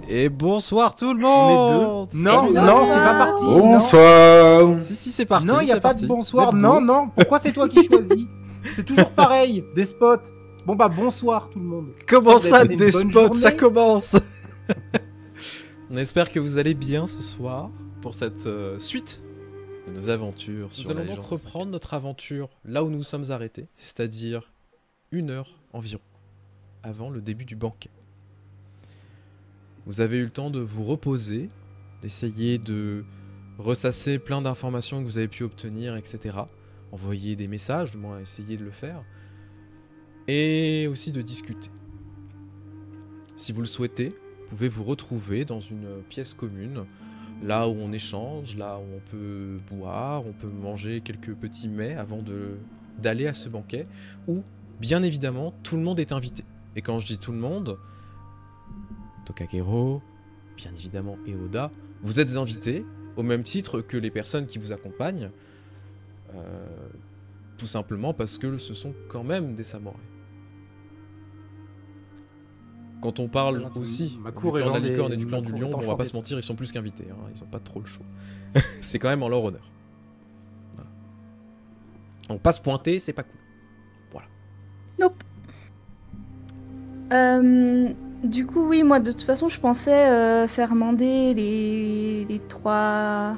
Et bonsoir tout le monde. Non, c'est pas parti. Bonsoir. Non. Si, c'est parti. Non, il n'y a pas de bonsoir. Let's Non, go. non. Pourquoi c'est toi qui choisis? C'est toujours pareil, des spots. Bon bah bonsoir tout le monde. Comment ça, Vous avez des passé une spots? bonne Ça journée commence. On espère que vous allez bien ce soir pour cette suite de nos aventures. Nous allons donc reprendre notre aventure là où nous sommes arrêtés, c'est-à-dire 1 heure environ avant le début du banquet. Vous avez eu le temps de vous reposer, d'essayer de ressasser plein d'informations que vous avez pu obtenir, etc. Envoyer des messages, du moins essayer de le faire. Et aussi de discuter. Si vous le souhaitez, vous pouvez vous retrouver dans une pièce commune, là où on échange, là où on peut boire, on peut manger quelques petits mets avant d'aller à ce banquet, où, bien évidemment, tout le monde est invité. Et quand je dis tout le monde, Tokagero, bien évidemment, et Oda, vous êtes invités au même titre que les personnes qui vous accompagnent, tout simplement parce que ce sont quand même des samouraïs. Quand on parle aussi du clan de la licorne et du clan du lion, bon, on va pas se mentir, ils sont plus qu'invités, hein, ils ont pas trop le choix. C'est quand même en leur honneur. Voilà. Donc pas se pointer, c'est pas cool. Voilà. Nope. Du coup, oui, moi, de toute façon, je pensais faire mander les trois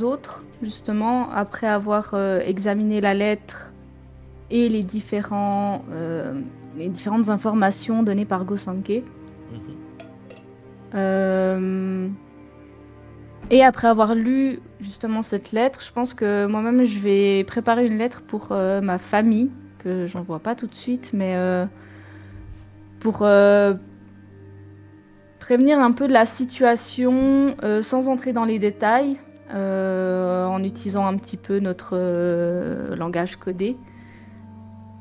autres, justement, après avoir examiné la lettre et les différentes informations données par Gosanke. Et après avoir lu, justement, cette lettre, je pense que moi-même, je vais préparer une lettre pour ma famille, que j'envoie pas tout de suite, mais pour prévenir un peu de la situation sans entrer dans les détails, en utilisant un petit peu notre langage codé.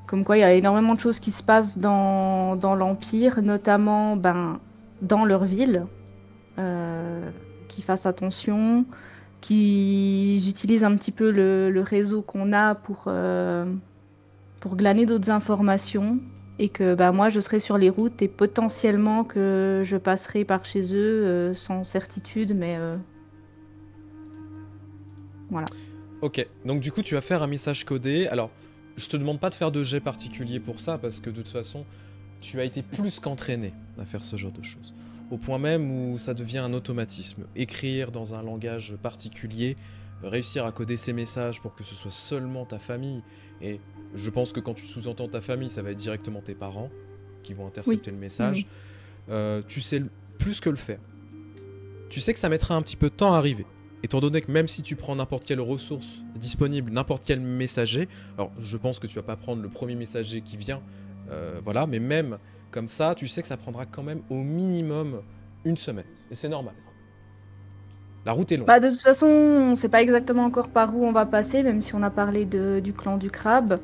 Comme quoi, il y a énormément de choses qui se passent dans l'Empire, notamment dans leur ville, qu'ils fassent attention, qu'ils utilisent un petit peu le réseau qu'on a pour glaner d'autres informations. Et que moi, je serai sur les routes et potentiellement que je passerai par chez eux sans certitude, mais voilà. Ok, donc du coup, tu vas faire un message codé. Alors, je te demande pas de faire de jet particulier pour ça, parce que de toute façon, tu as été plus qu'entraîné à faire ce genre de choses. Au point même où ça devient un automatisme. Écrire dans un langage particulier, réussir à coder ces messages pour que ce soit seulement ta famille, et je pense que quand tu sous-entends ta famille, ça va être directement tes parents qui vont intercepter le message. Tu sais plus que le faire. Tu sais que ça mettra un petit peu de temps à arriver. Étant donné que même si tu prends n'importe quelle ressource disponible, n'importe quel messager, alors je pense que tu vas pas prendre le premier messager qui vient, voilà, mais même comme ça, tu sais que ça prendra quand même au minimum 1 semaine. Et c'est normal. La route est longue. De toute façon, on sait pas exactement encore par où on va passer, même si on a parlé du clan du crabe.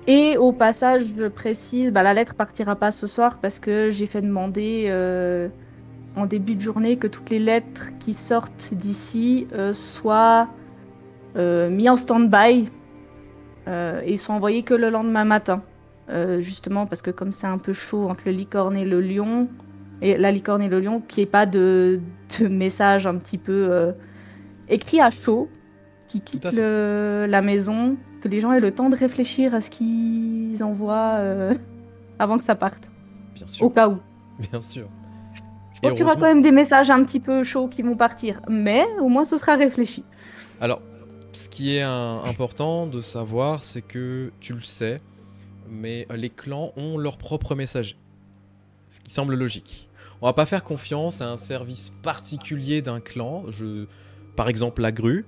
Et au passage, je précise, la lettre partira pas ce soir parce que j'ai fait demander en début de journée que toutes les lettres qui sortent d'ici soient mises en stand-by et soient envoyées que le lendemain matin. Justement parce que comme c'est un peu chaud entre le licorne et le lion, et la licorne et le lion, qu'il n'y ait pas de message un petit peu écrit à chaud qui quitte la maison, que les gens aient le temps de réfléchir à ce qu'ils envoient avant que ça parte. Bien sûr. Au cas où. Bien sûr. Je pense qu'il y aura quand même des messages un petit peu chauds qui vont partir, mais au moins ce sera réfléchi. Alors, ce qui est important de savoir, c'est que tu le sais, mais les clans ont leur propre messager. Ce qui semble logique. On va pas faire confiance à un service particulier d'un clan, par exemple la grue,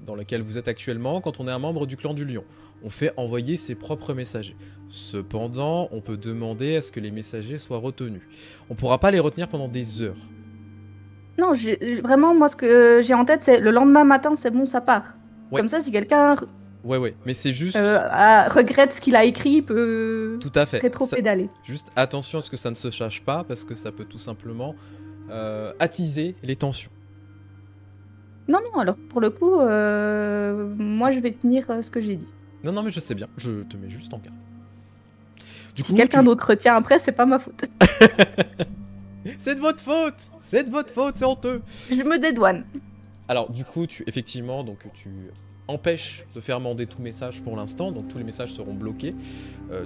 dans laquelle vous êtes actuellement, quand on est un membre du clan du lion. On fait envoyer ses propres messagers. Cependant, on peut demander à ce que les messagers soient retenus. On pourra pas les retenir pendant des heures. Non, vraiment, moi, ce que j'ai en tête, c'est le lendemain matin, c'est bon, ça part. Ouais. Comme ça, si quelqu'un Ouais, mais c'est juste... regrette ce qu'il a écrit, il peut tout à fait. rétro-pédaler. Juste attention à ce que ça ne se sache pas, parce que ça peut tout simplement attiser les tensions. Non, non, alors pour le coup, moi je vais tenir ce que j'ai dit. Non, non, mais je sais bien, je te mets juste en garde. Du Si coup, quelqu'un d'autre retient après, c'est pas ma faute. C'est de votre faute! C'est de votre faute, c'est honteux! Je me dédouane. Alors, du coup, effectivement, donc tu empêches de faire mander tout message pour l'instant, donc tous les messages seront bloqués.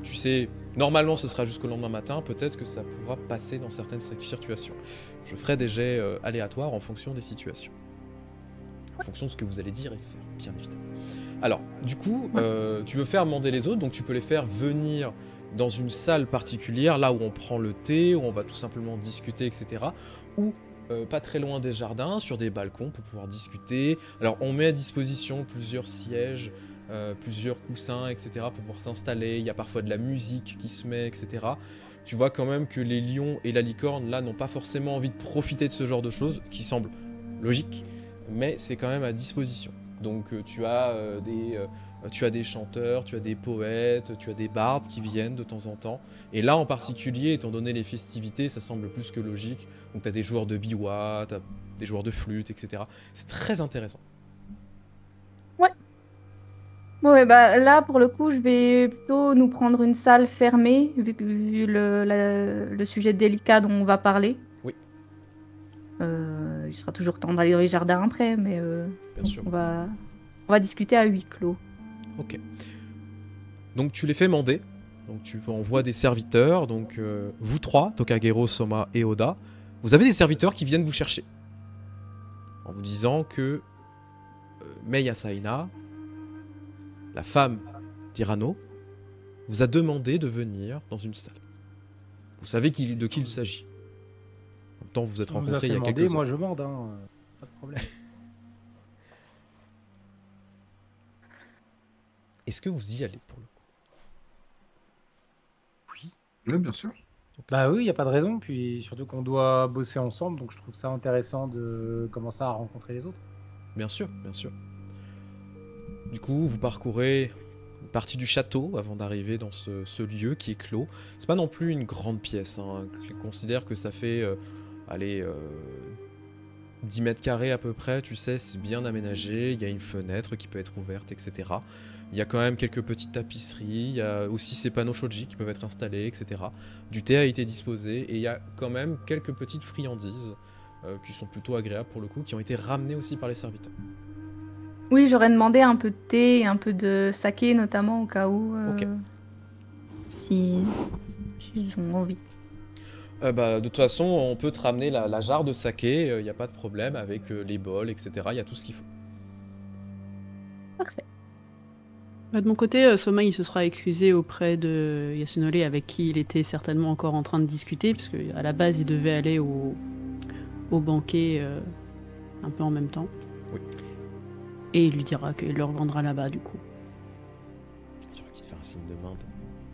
Tu sais, normalement ce sera jusqu'au lendemain matin, peut-être que ça pourra passer dans certaines situations. Je ferai des jets aléatoires en fonction des situations. En fonction de ce que vous allez dire et faire, bien évidemment. Alors, du coup, tu veux faire mander les autres, donc tu peux les faire venir dans une salle particulière, là où on prend le thé, où on va tout simplement discuter, etc. Ou pas très loin des jardins, sur des balcons pour pouvoir discuter. Alors on met à disposition plusieurs sièges, plusieurs coussins, etc. pour pouvoir s'installer. Il y a parfois de la musique qui se met, etc. Tu vois quand même que les lions et la licorne, là, n'ont pas forcément envie de profiter de ce genre de choses, qui semble logique, mais c'est quand même à disposition. Donc tu as des chanteurs, tu as des poètes, tu as des bardes qui viennent de temps en temps. Et là en particulier, étant donné les festivités, ça semble plus que logique. Donc tu as des joueurs de biwa, tu as des joueurs de flûte, etc. C'est très intéressant. Ouais, bah là pour le coup, je vais plutôt nous prendre une salle fermée, vu le sujet délicat dont on va parler. Oui. Il sera toujours temps d'aller dans les jardins après, mais Bien sûr. on va discuter à huis clos. Ok. Donc tu les fais mander. Donc tu envoies des serviteurs. Donc vous trois, Tokagero, Soma et Oda, vous avez des serviteurs qui viennent vous chercher. En vous disant que Mei Asaina, la femme d'Irano, vous a demandé de venir dans une salle. Vous savez de qui il s'agit. En même temps, vous vous êtes rencontrés il y a quelques heures. Moi je mande, hein. Pas de problème. Est-ce que vous y allez pour le coup? Oui, bien sûr. Bah oui, il n'y a pas de raison. Puis surtout qu'on doit bosser ensemble, donc je trouve ça intéressant de commencer à rencontrer les autres. Bien sûr, bien sûr. Du coup, vous parcourez une partie du château avant d'arriver dans ce lieu qui est clos. C'est pas non plus une grande pièce. Hein. Je considère que ça fait 10 mètres carrés à peu près, tu sais, c'est bien aménagé. Il y a une fenêtre qui peut être ouverte, etc. Il y a quand même quelques petites tapisseries. Il y a aussi ces panneaux shoji qui peuvent être installés, etc. Du thé a été disposé et il y a quand même quelques petites friandises qui sont plutôt agréables pour le coup, qui ont été ramenées aussi par les serviteurs. Oui, j'aurais demandé un peu de thé et un peu de saké notamment au cas où. Ok. Si ils ont envie. De toute façon, on peut te ramener la jarre de saké, il n'y a pas de problème avec les bols, etc. Il y a tout ce qu'il faut. Parfait. Bah, de mon côté, Soma il se sera excusé auprès de Yasunori avec qui il était certainement encore en train de discuter, parce qu'à la base il devait aller au banquet un peu en même temps. Oui. Et il lui dira qu'il le rejoindra là-bas du coup. Tu vois qu'il te fait un signe de main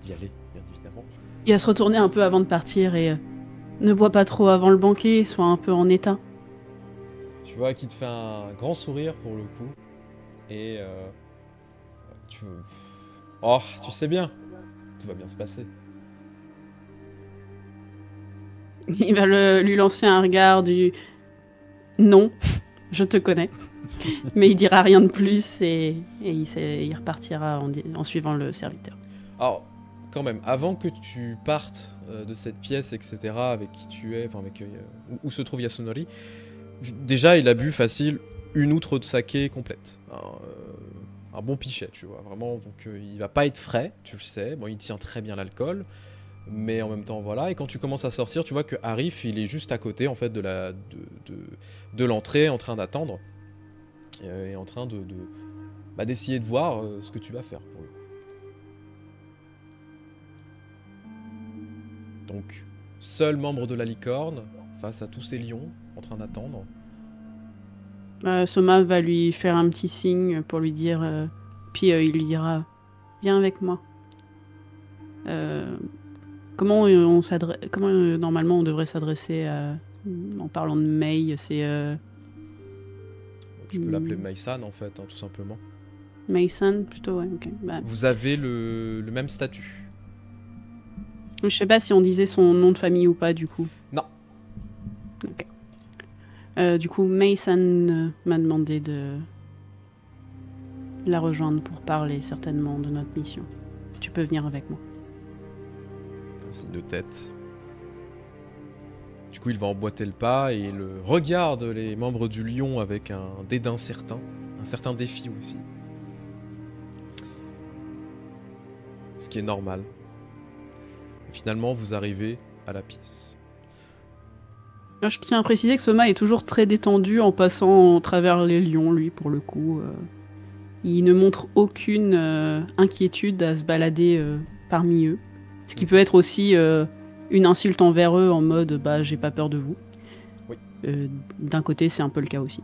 d'y aller, bien évidemment. Il va se retourner un peu avant de partir et ne bois pas trop avant le banquet, sois un peu en état. Tu vois qu'il te fait un grand sourire pour le coup. Et oh, tu sais bien, tout va bien se passer. Il va lui lancer un regard du non, je te connais. Mais il dira rien de plus et il repartira en suivant le serviteur. Alors, quand même, avant que tu partes de cette pièce, etc., avec qui tu es, enfin avec où se trouve Yasunori, déjà il a bu facile une outre de saké complète. Un bon pichet, tu vois, vraiment. Donc il va pas être frais, tu le sais. Bon, il tient très bien l'alcool, mais en même temps, voilà. Et quand tu commences à sortir, tu vois que Arif, il est juste à côté, en fait, de l'entrée, en train d'attendre. Et en train d'essayer de voir ce que tu vas faire, pour le coup. Donc, seul membre de la licorne, face à tous ces lions, en train d'attendre. Soma va lui faire un petit signe pour lui dire... puis il lui dira « Viens avec moi ». Comment normalement on devrait s'adresser en parlant de Mei, c'est... Tu peux l'appeler Mei-san en fait, hein, tout simplement. Mei-san plutôt, ouais, ok. Bah, vous avez le même statut. Je sais pas si on disait son nom de famille ou pas du coup. Non. Ok. Du coup, Mason m'a demandé de la rejoindre pour parler certainement de notre mission. Tu peux venir avec moi. Un signe de tête. Du coup, il va emboîter le pas et il regarde les membres du lion avec un dédain certain. Un certain défi aussi. Ce qui est normal. Et finalement, vous arrivez à la pièce. Je tiens à préciser que Soma est toujours très détendu en passant au travers les lions, lui, pour le coup. Il ne montre aucune inquiétude à se balader parmi eux. Ce qui peut être aussi une insulte envers eux en mode « bah j'ai pas peur de vous Oui. ». D'un côté, c'est un peu le cas aussi.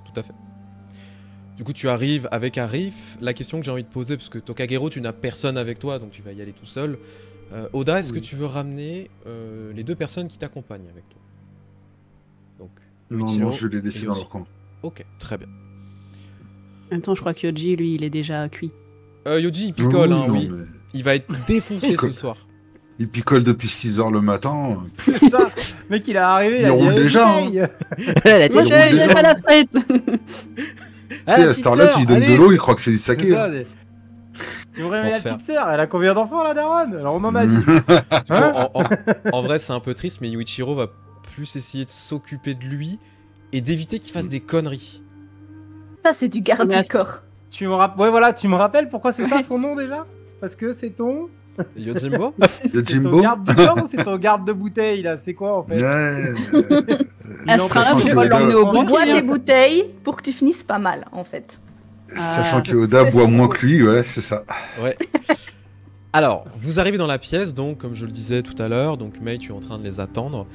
Tout à fait. Du coup, tu arrives avec Arif. La question que j'ai envie de poser, parce que Tokagero, tu n'as personne avec toi, donc tu vas y aller tout seul. Oda, est-ce que tu veux ramener les 2 personnes qui t'accompagnent avec toi? Donc, Non, je vais les laisser dans leur camp. Ok, très bien. En même temps, je crois que Yoji, lui, il est déjà cuit. Yoji, il picole, Oui, hein, non, oui. mais Il va être défoncé ce soir. il picole depuis 6h le matin. C'est ça. Le mec, il est arrivé. Il roule déjà, hein. La roule bouteille. déjà. pas la fête. Tu sais, à cette heure-là, tu lui donnes de l'eau, il croit que c'est du saké. C'est ça, tu me réveilles la Enfer. petite sœur, elle a combien d'enfants la daronne? Alors on en a 10. Du coup, Hein en vrai, c'est un peu triste, mais Yuichiro va plus essayer de s'occuper de lui et d'éviter qu'il fasse des conneries. Ça, c'est du garde Mais du corps. Ouais, voilà, tu me rappelles pourquoi c'est ça son nom déjà? Parce que c'est ton. Yojimbo Le C'est ton Jimbo. garde du corps ou c'est ton garde de bouteille là? C'est quoi en fait? Ouais. À ce sachant moment-là, que je vais Oda- l'emmener au On banc. boit tes bouteilles pour que tu finisses pas mal, en fait. Sachant que c'est Oda boit son moins coup. que lui, ouais, c'est ça. Ouais. Alors, vous arrivez dans la pièce, donc, comme je le disais tout à l'heure, donc Mei, tu es en train de les attendre.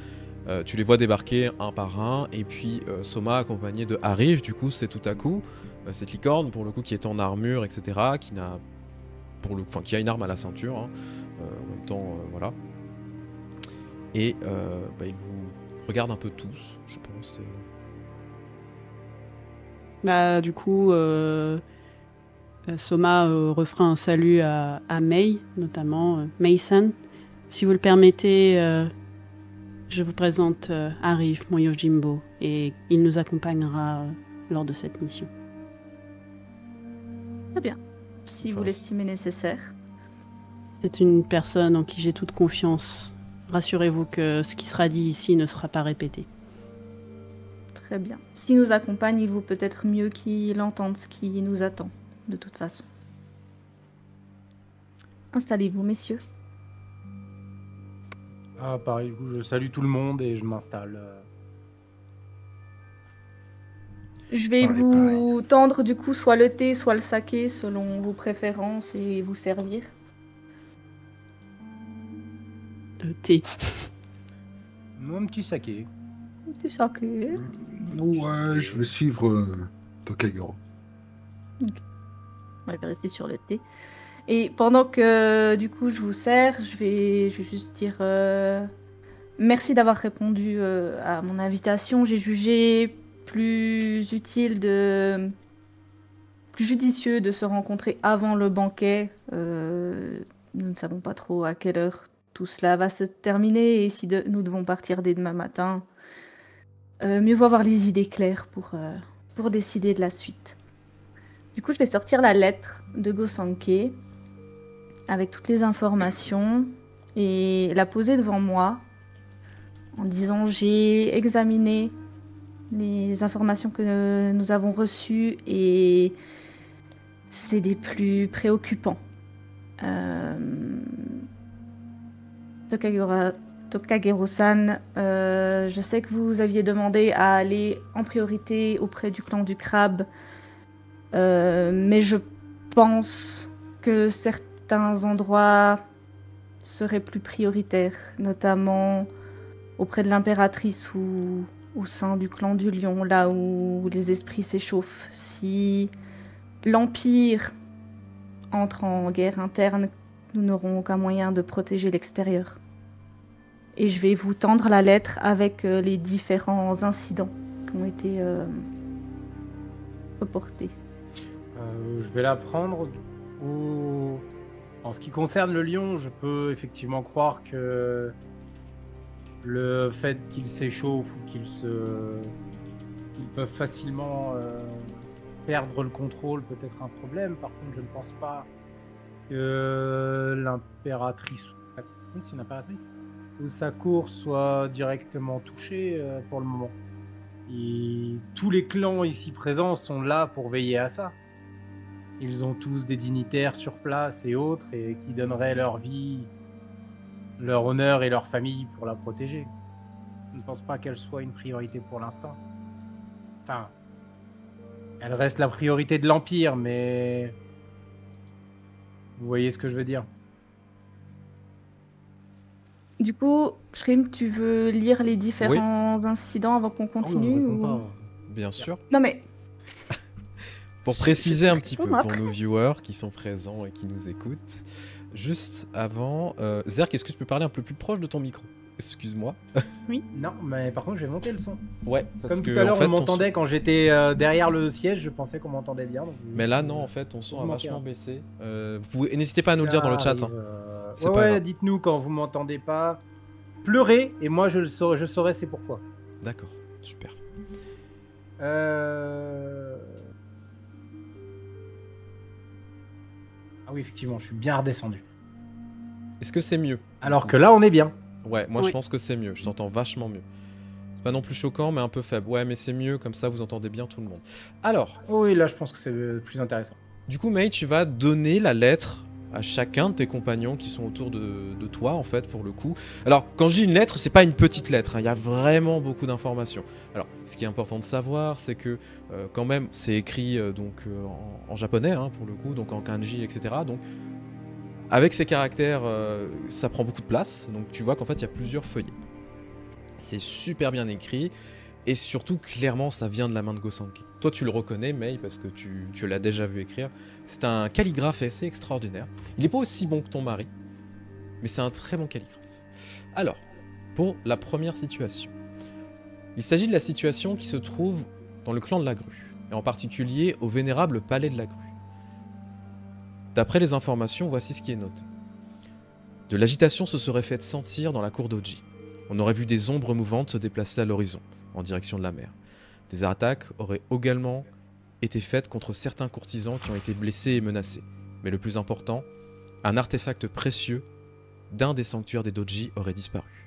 Tu les vois débarquer un par un, et puis Soma accompagné de Arif, du coup, c'est tout à coup cette licorne, pour le coup, qui est en armure, etc., qui a une arme à la ceinture, hein, en même temps, voilà. Et ils vous regardent un peu tous, je pense. Bah, du coup, Soma refera un salut à Mei, notamment Mason. Si vous le permettez, je vous présente Arif, mon Yojimbo, et il nous accompagnera lors de cette mission. Très bien. Si vous Force. l'estimez nécessaire. C'est une personne en qui j'ai toute confiance. Rassurez-vous que ce qui sera dit ici ne sera pas répété. Très bien. S'il nous accompagne, il vaut peut-être mieux qu'il entende ce qui nous attend, de toute façon. Installez-vous, messieurs. Ah, pareil, du coup, je salue tout le monde et je m'installe. Je vais Pareil, vous tendre du coup soit le thé, soit le saké, selon vos préférences, et vous servir. Thé. Mon petit saké. Du saké. Ouais, je vais suivre Tokagero. On va rester sur le thé. Et pendant que du coup je vous sers, je vais juste dire merci d'avoir répondu à mon invitation. J'ai jugé plus judicieux de se rencontrer avant le banquet. Nous ne savons pas trop à quelle heure tout cela va se terminer et si nous devons partir dès demain matin. Mieux vaut avoir les idées claires pour décider de la suite. Du coup, je vais sortir la lettre de Gosanke avec toutes les informations et la poser devant moi en disant j'ai examiné les informations que nous avons reçues et c'est des plus préoccupants. Tokagero-san, je sais que vous aviez demandé à aller en priorité auprès du clan du crabe, mais je pense que certains endroits seraient plus prioritaires, notamment auprès de l'impératrice ou au sein du clan du lion, là où les esprits s'échauffent. Si l'Empire entre en guerre interne, nous n'aurons aucun moyen de protéger l'extérieur. Et je vais vous tendre la lettre avec les différents incidents qui ont été reportés. Je vais la prendre. En ce qui concerne le lion, je peux effectivement croire que le fait qu'il s'échauffe ou qu'il se qu'ils peuvent facilement perdre le contrôle, peut-être un problème. Par contre, je ne pense pas que l'impératrice, oui, c'est une impératrice, ou sa cour soit directement touchée pour le moment. Et tous les clans ici présents sont là pour veiller à ça. Ils ont tous des dignitaires sur place et autres, et qui donneraient leur vie, leur honneur et leur famille pour la protéger. Je ne pense pas qu'elle soit une priorité pour l'instant. Enfin, elle reste la priorité de l'Empire, mais... Vous voyez ce que je veux dire? Du coup, Shrim, tu veux lire les différents incidents avant qu'on continue ou... Bien sûr. Non mais... Pour préciser un petit peu pour nos viewers qui sont présents et qui nous écoutent, juste avant... Zerk, est-ce que tu peux parler un peu plus proche de ton micro? Excuse-moi. Oui. Non, mais par contre, je vais monter le son. Ouais, parce comme que tout à l'heure, en fait, on m'entendait quand j'étais derrière le siège, je pensais qu'on m'entendait bien. Donc mais là, non, en fait, ton son a vachement baissé. N'hésitez pas à nous le dire dans le chat. Hein. Ouais, dites-nous quand vous m'entendez pas. Pleurez, et moi, je saurai c'est pourquoi. D'accord, super. Ah oui, effectivement, je suis bien redescendu. Est-ce que c'est mieux? Alors que là, on est bien. Ouais, moi je pense que c'est mieux, je t'entends vachement mieux. C'est pas non plus choquant, mais un peu faible. Ouais, mais c'est mieux, comme ça vous entendez bien tout le monde. Alors... Oui, là je pense que c'est plus intéressant. Du coup, Mei, tu vas donner la lettre à chacun de tes compagnons qui sont autour de toi, en fait, pour le coup. Alors, quand je dis une lettre, c'est pas une petite lettre, hein, y a vraiment beaucoup d'informations. Alors, ce qui est important de savoir, c'est que, quand même, c'est écrit en japonais, hein, pour le coup, donc en kanji, etc. Donc, avec ces caractères, ça prend beaucoup de place, donc tu vois qu'en fait il y a plusieurs feuillets. C'est super bien écrit, et surtout clairement ça vient de la main de Gossanki. Toi tu le reconnais, Mei, parce que tu l'as déjà vu écrire. C'est un calligraphe assez extraordinaire. Il n'est pas aussi bon que ton mari, mais c'est un très bon calligraphe. Alors, pour la première situation. Il s'agit de la situation qui se trouve dans le clan de la Grue, et en particulier au vénérable palais de la Grue. D'après les informations, voici ce qui est noté. De l'agitation se serait faite sentir dans la cour d'Oji. On aurait vu des ombres mouvantes se déplacer à l'horizon, en direction de la mer. Des attaques auraient également été faites contre certains courtisans qui ont été blessés et menacés. Mais le plus important, un artefact précieux d'un des sanctuaires des Doji aurait disparu.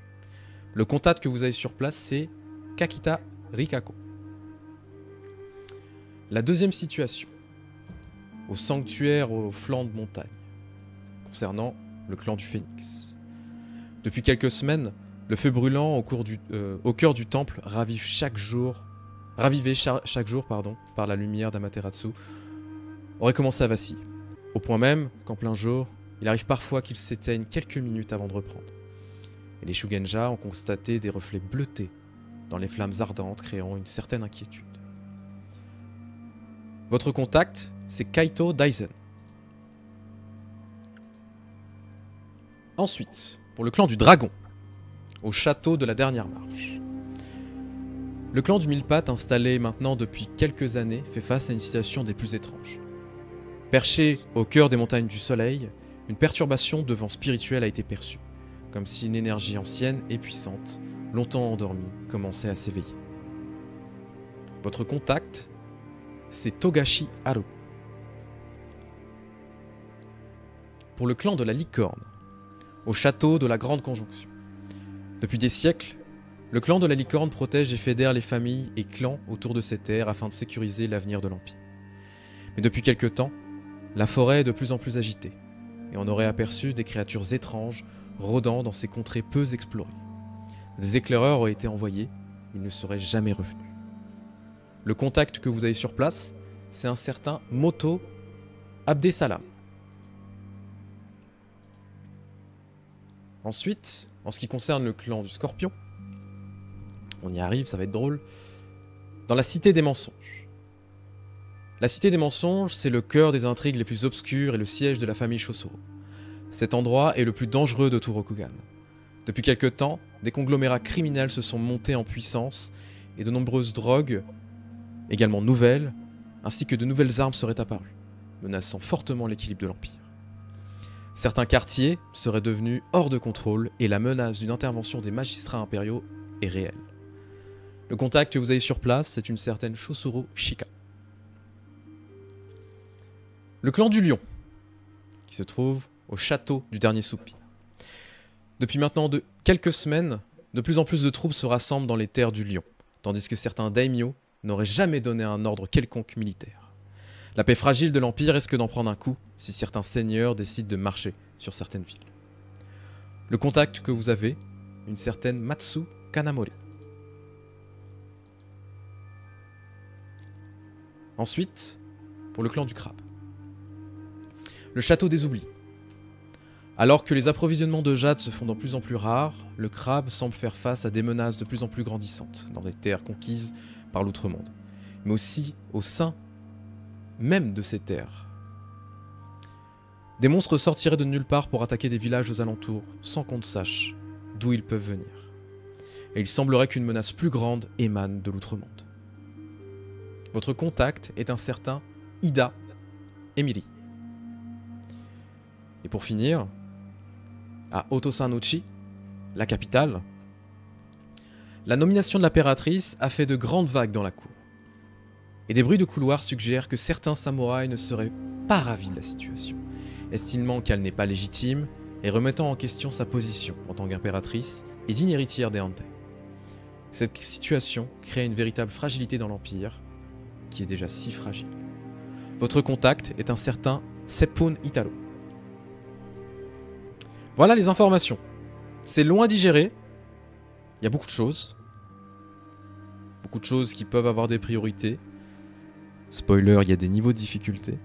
Le contact que vous avez sur place, c'est Kakita Rikako. La deuxième situation. Au sanctuaire au flanc de montagne, concernant le clan du Phénix. Depuis quelques semaines, le feu brûlant au cœur du temple ravivé chaque jour par la lumière d'Amaterasu, aurait commencé à vaciller, au point même qu'en plein jour, il arrive parfois qu'il s'éteigne quelques minutes avant de reprendre. Et les Shugenja ont constaté des reflets bleutés dans les flammes ardentes, créant une certaine inquiétude. Votre contact, c'est Kaito Daizen. Ensuite, pour le clan du Dragon, au château de la Dernière Marche. Le clan du Mille-Pattes, installé maintenant depuis quelques années, fait face à une situation des plus étranges. Perché au cœur des montagnes du Soleil, une perturbation de vent spirituel a été perçue, comme si une énergie ancienne et puissante, longtemps endormie, commençait à s'éveiller. Votre contact, c'est Togashi Haru. Pour le clan de la Licorne, au château de la Grande Conjonction. Depuis des siècles, le clan de la Licorne protège et fédère les familles et clans autour de ces terres afin de sécuriser l'avenir de l'Empire. Mais depuis quelque temps, la forêt est de plus en plus agitée, et on aurait aperçu des créatures étranges rôdant dans ces contrées peu explorées. Des éclaireurs auraient été envoyés, mais ils ne seraient jamais revenus. Le contact que vous avez sur place, c'est un certain Moto Abdesalam. Ensuite, en ce qui concerne le clan du Scorpion, on y arrive, ça va être drôle, dans la Cité des Mensonges. La Cité des Mensonges, c'est le cœur des intrigues les plus obscures et le siège de la famille Chosoro. Cet endroit est le plus dangereux de tout Rokugan. Depuis quelque temps, des conglomérats criminels se sont montés en puissance et de nombreuses drogues, également nouvelles, ainsi que de nouvelles armes seraient apparues, menaçant fortement l'équilibre de l'Empire. Certains quartiers seraient devenus hors de contrôle et la menace d'une intervention des magistrats impériaux est réelle. Le contact que vous avez sur place, c'est une certaine Chosuro Shika. Le clan du Lion, qui se trouve au château du Dernier Soupir. Depuis maintenant quelques semaines, de plus en plus de troupes se rassemblent dans les terres du Lion, tandis que certains daimyo n'auraient jamais donné un ordre quelconque militaire. La paix fragile de l'Empire risque d'en prendre un coup si certains seigneurs décident de marcher sur certaines villes. Le contact que vous avez, une certaine Matsu Kanamori. Ensuite, pour le clan du crabe. Le château des oublis. Alors que les approvisionnements de jade se font de plus en plus rares, le crabe semble faire face à des menaces de plus en plus grandissantes dans les terres conquises par l'outre-monde, mais aussi au sein même de ces terres. Des monstres sortiraient de nulle part pour attaquer des villages aux alentours, sans qu'on ne sache d'où ils peuvent venir. Et il semblerait qu'une menace plus grande émane de l'outre-monde. Votre contact est un certain Ida Emiri. Et pour finir, à Otosan-Ochi, la capitale, la nomination de l'impératrice a fait de grandes vagues dans la cour. Et des bruits de couloir suggèrent que certains samouraïs ne seraient pas ravis de la situation, estimant qu'elle n'est pas légitime et remettant en question sa position en tant qu'impératrice et digne héritière des Hantai. Cette situation crée une véritable fragilité dans l'Empire, qui est déjà si fragile. Votre contact est un certain Seppun Itaro. Voilà les informations. C'est long à digérer. Il y a beaucoup de choses. Beaucoup de choses qui peuvent avoir des priorités. Spoiler, il y a des niveaux de difficulté.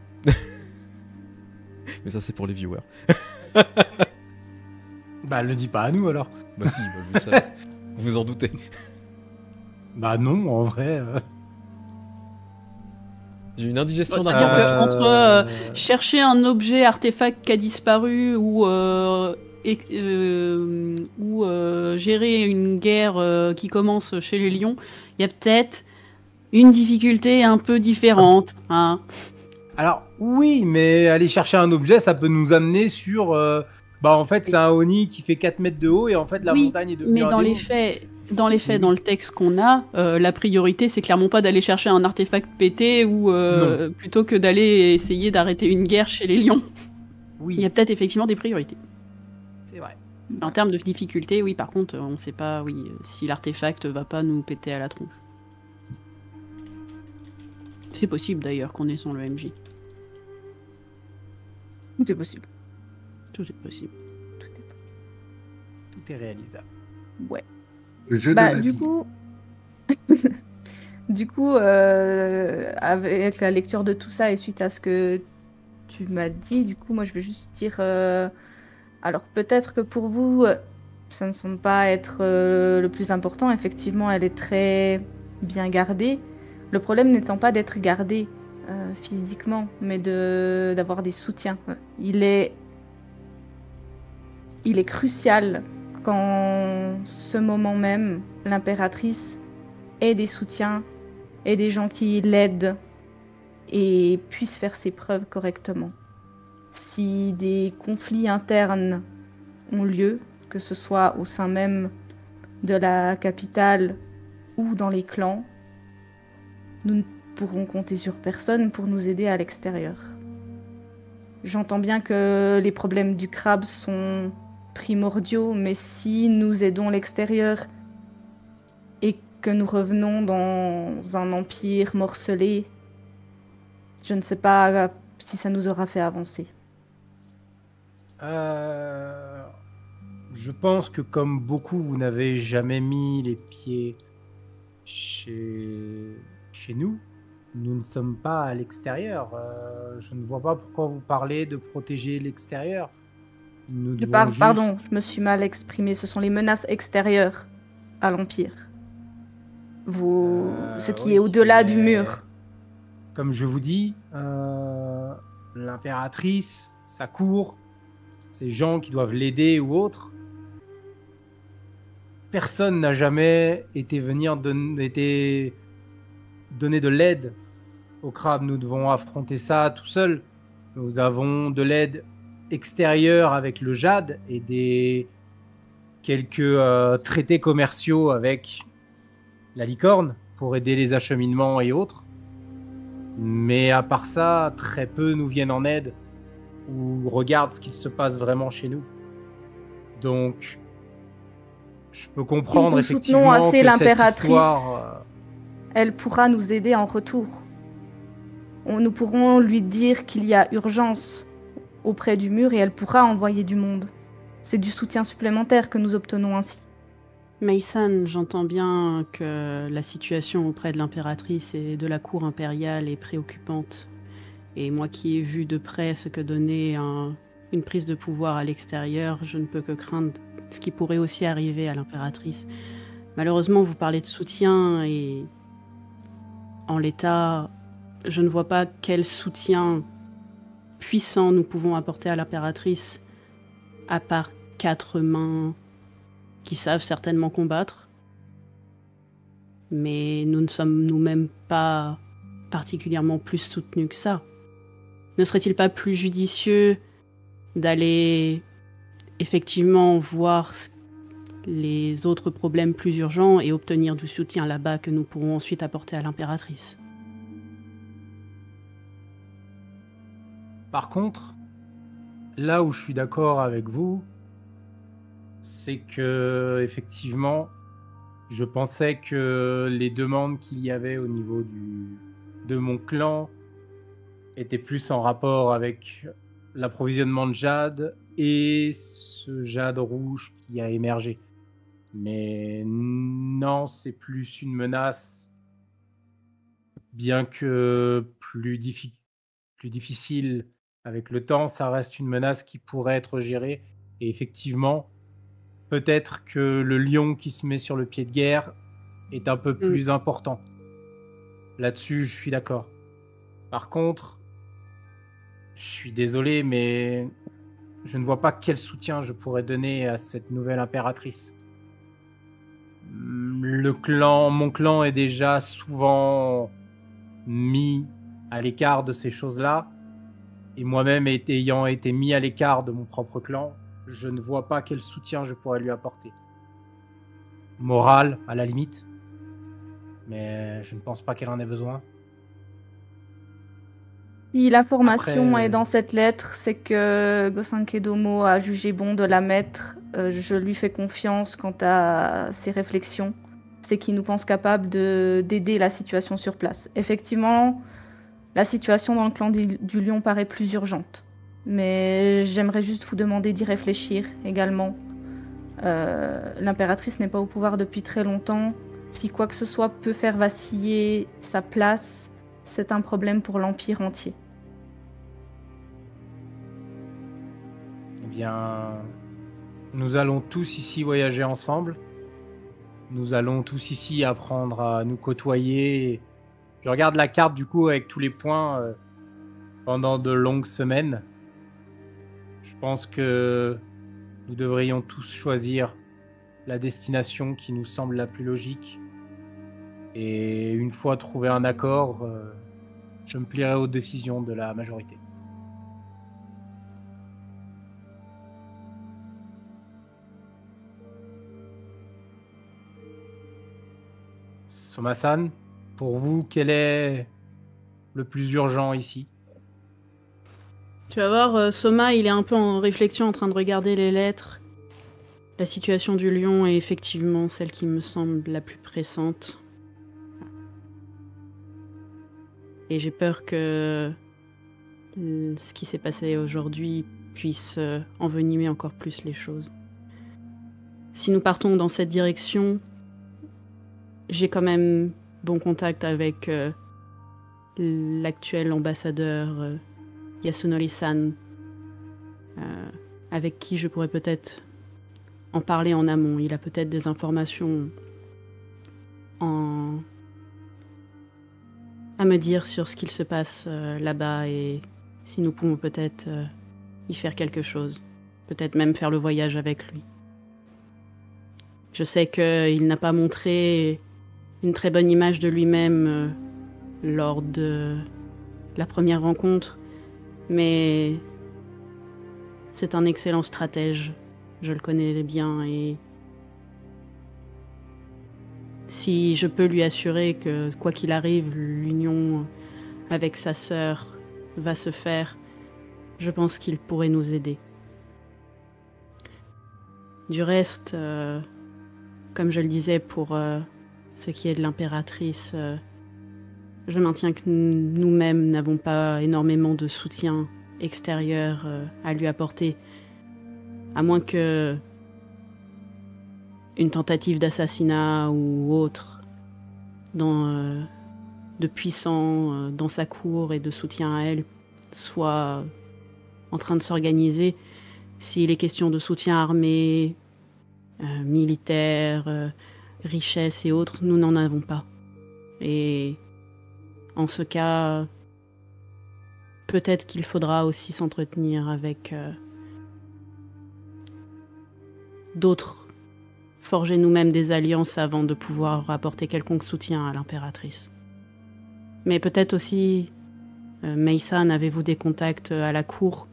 Mais ça, c'est pour les viewers. Bah, le dis pas à nous alors. Bah si, bah, vous savez. Vous en doutez. Bah non, en vrai. J'ai une indigestion C'est-à-dire d'informations. entre chercher un objet artefact qui a disparu ou gérer une guerre qui commence chez les lions, il y a peut-être une difficulté un peu différente. Hein. Alors, oui, mais aller chercher un objet, ça peut nous amener sur... bah, en fait, c'est un Oni qui fait 4 mètres de haut et en fait, la Oui, montagne est devenue mais un dans démon. les faits, dans le texte qu'on a, la priorité, c'est clairement pas d'aller chercher un artefact pété ou plutôt que d'aller essayer d'arrêter une guerre chez les lions. Oui, Il y a peut-être effectivement des priorités. c'est vrai. En termes de difficulté, oui, par contre, on sait pas si l'artefact va pas nous péter à la tronche. C'est possible d'ailleurs qu'on est sans le MJ. Tout est possible. Tout est possible. Tout est réalisable. Ouais. Le jeu de Bah, la du vie. coup, avec la lecture de tout ça et suite à ce que tu m'as dit, du coup, moi, je vais juste dire. Alors, peut-être que pour vous, ça ne semble pas être le plus important. Effectivement, elle est très bien gardée. Le problème n'étant pas d'être gardée physiquement, mais d'avoir des soutiens. Il est crucial qu'en ce moment même, l'impératrice ait des soutiens, ait des gens qui l'aident et puissent faire ses preuves correctement. Si des conflits internes ont lieu, que ce soit au sein même de la capitale ou dans les clans, nous ne pourrons compter sur personne pour nous aider à l'extérieur. J'entends bien que les problèmes du crabe sont primordiaux, mais si nous aidons l'extérieur et que nous revenons dans un empire morcelé, je ne sais pas si ça nous aura fait avancer. Je pense que comme beaucoup, vous n'avez jamais mis les pieds chez nous. Nous ne sommes pas à l'extérieur. Je ne vois pas pourquoi vous parlez de protéger l'extérieur. Pardon, je me suis mal exprimée. Ce sont les menaces extérieures à l'Empire. Ce qui est au-delà du mur. Comme je vous dis, l'impératrice, sa cour, ces gens qui doivent l'aider ou autres, personne n'a jamais été donner de l'aide au crabe. Nous devons affronter ça tout seuls. Nous avons de l'aide extérieure avec le jade et quelques traités commerciaux avec la licorne pour aider les acheminements et autres. Mais à part ça, très peu nous viennent en aide ou regardent ce qu'il se passe vraiment chez nous. Donc, je peux comprendre nous effectivement soutenons assez que cette l'impératrice. histoire... Elle pourra nous aider en retour. Nous pourrons lui dire qu'il y a urgence auprès du mur et elle pourra envoyer du monde. C'est du soutien supplémentaire que nous obtenons ainsi. Mei-san, j'entends bien que la situation auprès de l'impératrice et de la cour impériale est préoccupante. Et moi qui ai vu de près ce que donnait une prise de pouvoir à l'extérieur, je ne peux que craindre ce qui pourrait aussi arriver à l'impératrice. Malheureusement, vous parlez de soutien et en l'état, je ne vois pas quel soutien puissant nous pouvons apporter à l'impératrice, à part 4 mains qui savent certainement combattre. Mais nous ne sommes nous-mêmes pas particulièrement plus soutenus que ça. Ne serait-il pas plus judicieux d'aller effectivement voir les autres problèmes plus urgents et obtenir du soutien là-bas que nous pourrons ensuite apporter à l'impératrice? Par contre, là où je suis d'accord avec vous, c'est que, effectivement, je pensais que les demandes qu'il y avait au niveau de mon clan étaient plus en rapport avec l'approvisionnement de jade et ce jade rouge qui a émergé. Mais non, c'est plus une menace, bien que plus difficile avec le temps, ça reste une menace qui pourrait être gérée. Et effectivement, peut-être que le lion qui se met sur le pied de guerre est un peu plus important. Là-dessus, je suis d'accord. Par contre, je suis désolé, mais je ne vois pas quel soutien je pourrais donner à cette nouvelle impératrice. Mon clan est déjà souvent mis à l'écart de ces choses-là. Et moi-même, ayant été mis à l'écart de mon propre clan, je ne vois pas quel soutien je pourrais lui apporter. Moral, à la limite. Mais je ne pense pas qu'elle en ait besoin. Si l'information Après, est dans cette lettre, c'est que Gosanke Domo a jugé bon de la mettre. Je lui fais confiance quant à ses réflexions. C'est qu'il nous pense capable d'aider la situation sur place. Effectivement, la situation dans le clan du Lion paraît plus urgente. Mais j'aimerais juste vous demander d'y réfléchir également. L'impératrice n'est pas au pouvoir depuis très longtemps. Si quoi que ce soit peut faire vaciller sa place, c'est un problème pour l'Empire entier. Eh bien, nous allons tous ici voyager ensemble. Nous allons tous ici apprendre à nous côtoyer. Je regarde la carte du coup avec tous les points pendant de longues semaines. Je pense que nous devrions tous choisir la destination qui nous semble la plus logique. Et une fois trouvé un accord, je me plierai aux décisions de la majorité. Soma-san, pour vous, quel est le plus urgent ici? Tu vas voir, Soma, il est un peu en réflexion, en train de regarder les lettres. La situation du lion est effectivement celle qui me semble la plus pressante. Et j'ai peur que ce qui s'est passé aujourd'hui puisse envenimer encore plus les choses. Si nous partons dans cette direction, j'ai quand même bon contact avec l'actuel ambassadeur Yasunori-san, avec qui je pourrais peut-être en parler en amont. Il a peut-être des informations à me dire sur ce qu'il se passe là-bas et si nous pouvons peut-être y faire quelque chose. Peut-être même faire le voyage avec lui. Je sais qu'il n'a pas montré une très bonne image de lui-même lors de la première rencontre, mais c'est un excellent stratège. Je le connais bien et Si je peux lui assurer que, quoi qu'il arrive, l'union avec sa sœur va se faire, je pense qu'il pourrait nous aider. Du reste, comme je le disais pour ce qui est de l'impératrice, je maintiens que nous-mêmes n'avons pas énormément de soutien extérieur à lui apporter, à moins que une tentative d'assassinat ou autre de puissant dans sa cour et de soutien à elle soit en train de s'organiser. S'il est question de soutien armé, militaire, richesse et autres, nous n'en avons pas. Et en ce cas, peut-être qu'il faudra aussi s'entretenir avec d'autres, forger nous-mêmes des alliances avant de pouvoir apporter quelconque soutien à l'impératrice. Mais peut-être aussi, Mei-san, avez-vous des contacts à la cour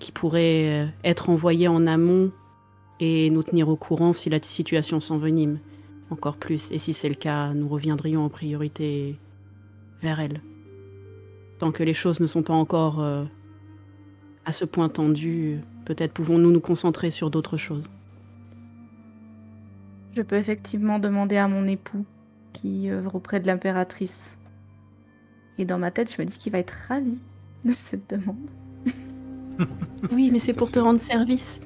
qui pourraient être envoyés en amont et nous tenir au courant si la situation s'envenime encore plus. Et si c'est le cas, nous reviendrions en priorité vers elle. Tant que les choses ne sont pas encore à ce point tendues, peut-être pouvons-nous nous concentrer sur d'autres choses. Je peux effectivement demander à mon époux qui œuvre auprès de l'impératrice. Et dans ma tête, je me dis qu'il va être ravi de cette demande. Oui, mais c'est pour te rendre service.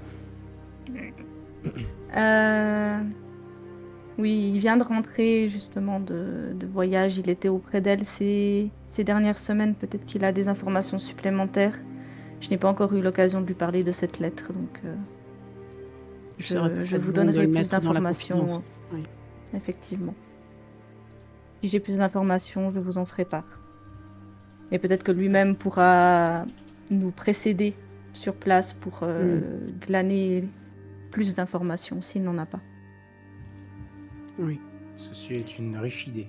Oui, il vient de rentrer justement de voyage. Il était auprès d'elle ces dernières semaines. Peut-être qu'il a des informations supplémentaires. Je n'ai pas encore eu l'occasion de lui parler de cette lettre, donc je vous donnerai plus d'informations. Oui. Effectivement. Si j'ai plus d'informations, je vous en ferai part. Et peut-être que lui-même pourra nous précéder sur place pour glaner plus d'informations s'il n'en a pas. Oui. Ceci est une riche idée.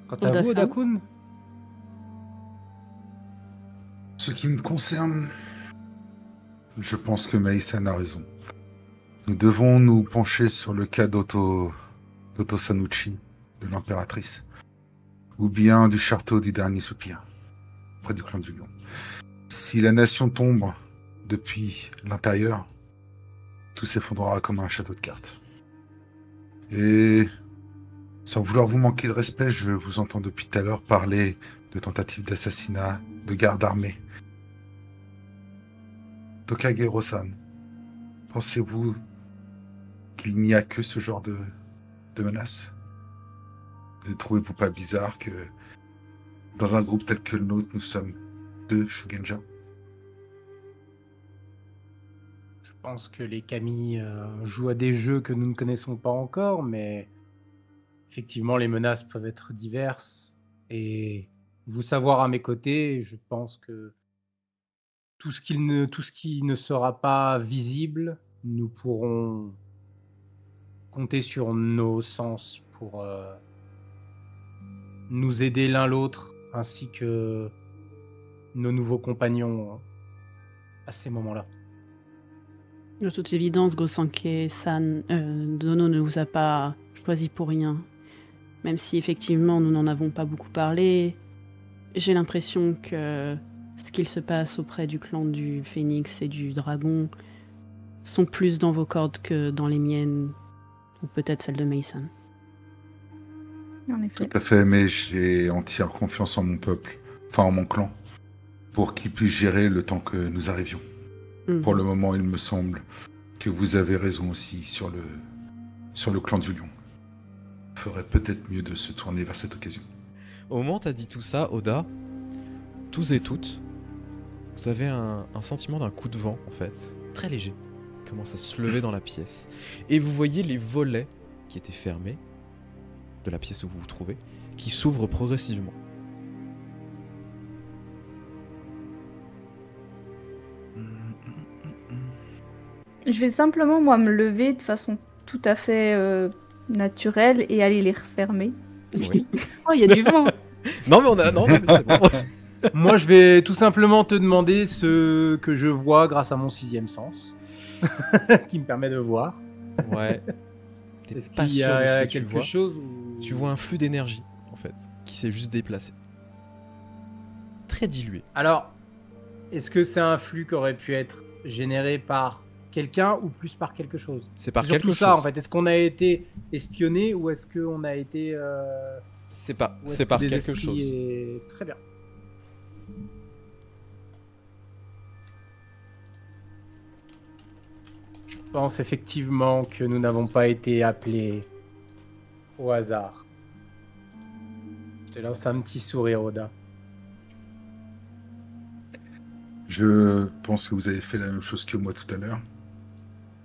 Quant à vous, Oda-kun, Ce qui me concerne, je pense que Mei-san a raison. Nous devons nous pencher sur le cas d'Oto Sanuchi, de l'impératrice, ou bien du château du dernier soupir, près du clan du Lion. Si la nation tombe depuis l'intérieur, tout s'effondrera comme un château de cartes. Et sans vouloir vous manquer de respect, je vous entends depuis tout à l'heure parler de tentatives d'assassinat, de garde armée. Tokagero-san, pensez-vous qu'il n'y a que ce genre de menace? Ne trouvez-vous pas bizarre que dans un groupe tel que le nôtre, nous sommes 2 Shugenja? je pense que les kami jouent à des jeux que nous ne connaissons pas encore, mais effectivement, les menaces peuvent être diverses. Et vous savoir à mes côtés, je pense que tout ce qui ne sera pas visible, nous pourrons compter sur nos sens pour nous aider l'un l'autre, ainsi que nos nouveaux compagnons à ces moments-là. De toute évidence, Gosanke-san, Dono ne vous a pas choisi pour rien. Même si effectivement nous n'en avons pas beaucoup parlé, j'ai l'impression que ce qu'il se passe auprès du clan du Phénix et du Dragon sont plus dans vos cordes que dans les miennes, ou peut-être celles de Mei-san. En effet. Tout à fait, mais j'ai entière confiance en mon peuple, enfin en mon clan, pour qu'il puisse gérer le temps que nous arrivions. Pour le moment, il me semble que vous avez raison aussi sur le clan du Lion. Il ferait peut-être mieux de se tourner vers cette occasion. Au moment où t'as dit tout ça, Oda, tous et toutes, vous avez un sentiment d'un coup de vent, en fait, très léger, qui commence à se lever dans la pièce. Et vous voyez les volets qui étaient fermés, de la pièce où vous vous trouvez, qui s'ouvrent progressivement. Je vais simplement, moi, me lever de façon tout à fait naturelle et aller les refermer. Oui. Oh, il y a du vent. Non, mais on a... Non, mais c'est bon. Moi, je vais tout simplement te demander ce que je vois grâce à mon 6e sens, qui me permet de voir. Ouais. t'es Est-ce pas qu'il y sûr de ce a que tu quelque vois. chose ou... Tu vois un flux d'énergie, en fait, qui s'est juste déplacé. Très dilué. Alors, est-ce que c'est un flux qui aurait pu être généré par quelqu'un ou plus par quelque chose? C'est par surtout quelque ça, en chose. fait. Est-ce qu'on a été espionné ou est-ce qu'on a été... C'est pas, ou est-ce c'est que par des quelque esprits chose. est- Très bien. Je pense effectivement que nous n'avons pas été appelés au hasard. Je te lance un petit sourire, Oda. Je pense que vous avez fait la même chose que moi tout à l'heure.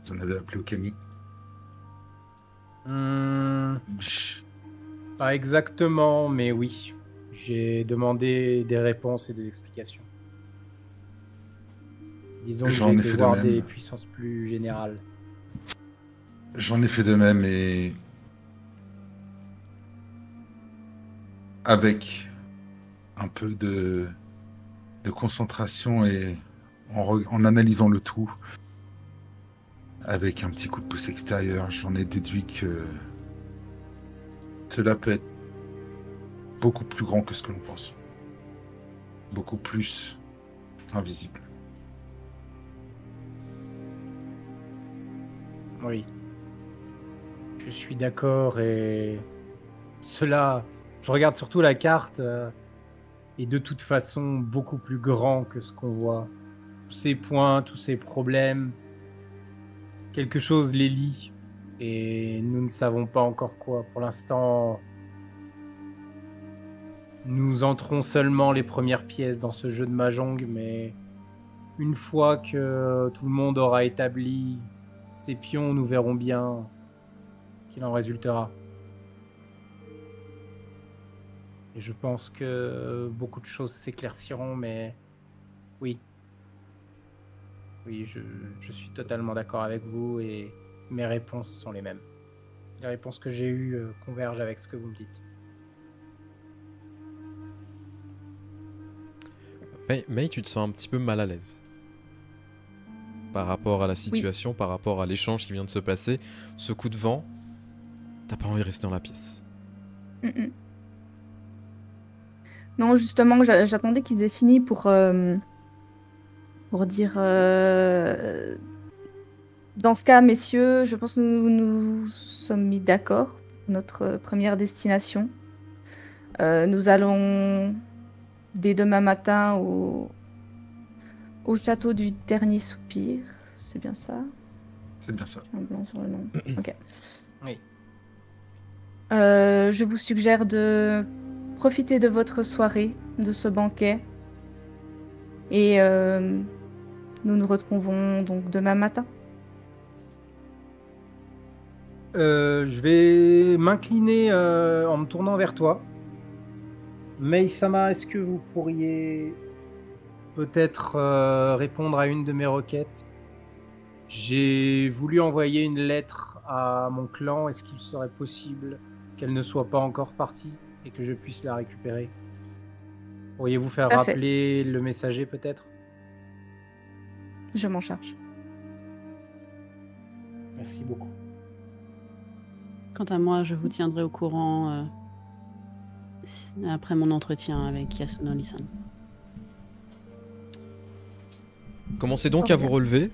Vous en avez appelé Okami. Pas exactement, mais oui. J'ai demandé des réponses et des explications. Disons que J'en j'ai ai été fait de voir même. des puissances plus générales. J'en ai fait de même et avec un peu de concentration et en analysant le tout, avec un petit coup de pouce extérieur, j'en ai déduit que cela peut être beaucoup plus grand que ce que l'on pense. Beaucoup plus invisible. Oui. Je suis d'accord et cela, je regarde surtout la carte, est de toute façon beaucoup plus grand que ce qu'on voit. Tous ces points, tous ces problèmes, quelque chose les lie et nous ne savons pas encore quoi. Pour l'instant, nous entrons seulement les premières pièces dans ce jeu de Mahjong, mais une fois que tout le monde aura établi ses pions, nous verrons bien qu'il en résultera. Et je pense que beaucoup de choses s'éclairciront, mais oui. Oui, je suis totalement d'accord avec vous et mes réponses sont les mêmes. Les réponses que j'ai eues convergent avec ce que vous me dites. Mais tu te sens un petit peu mal à l'aise. Par rapport à la situation, par rapport à l'échange qui vient de se passer, ce coup de vent, t'as pas envie de rester dans la pièce. Non, justement, j'attendais qu'ils aient fini pour dire dans ce cas, messieurs, je pense que nous sommes mis d'accord pour notre première destination. Nous allons dès demain matin au château du Dernier Soupir. C'est bien ça? C'est bien ça. J'ai un blanc sur le nom. Ok. Oui. Je vous suggère de profiter de votre soirée, de ce banquet. Et nous nous retrouvons donc demain matin. Je vais m'incliner en me tournant vers toi. Mei-sama, est-ce que vous pourriez peut-être répondre à une de mes requêtes? J'ai voulu envoyer une lettre à mon clan. Est-ce qu'il serait possible qu'elle ne soit pas encore partie et que je puisse la récupérer? Pourriez-vous faire Tout à fait. rappeler le messager peut-être? Je m'en charge. Merci beaucoup. Quant à moi, je vous tiendrai au courant après mon entretien avec Yasunori-san. Commencez donc à vous relever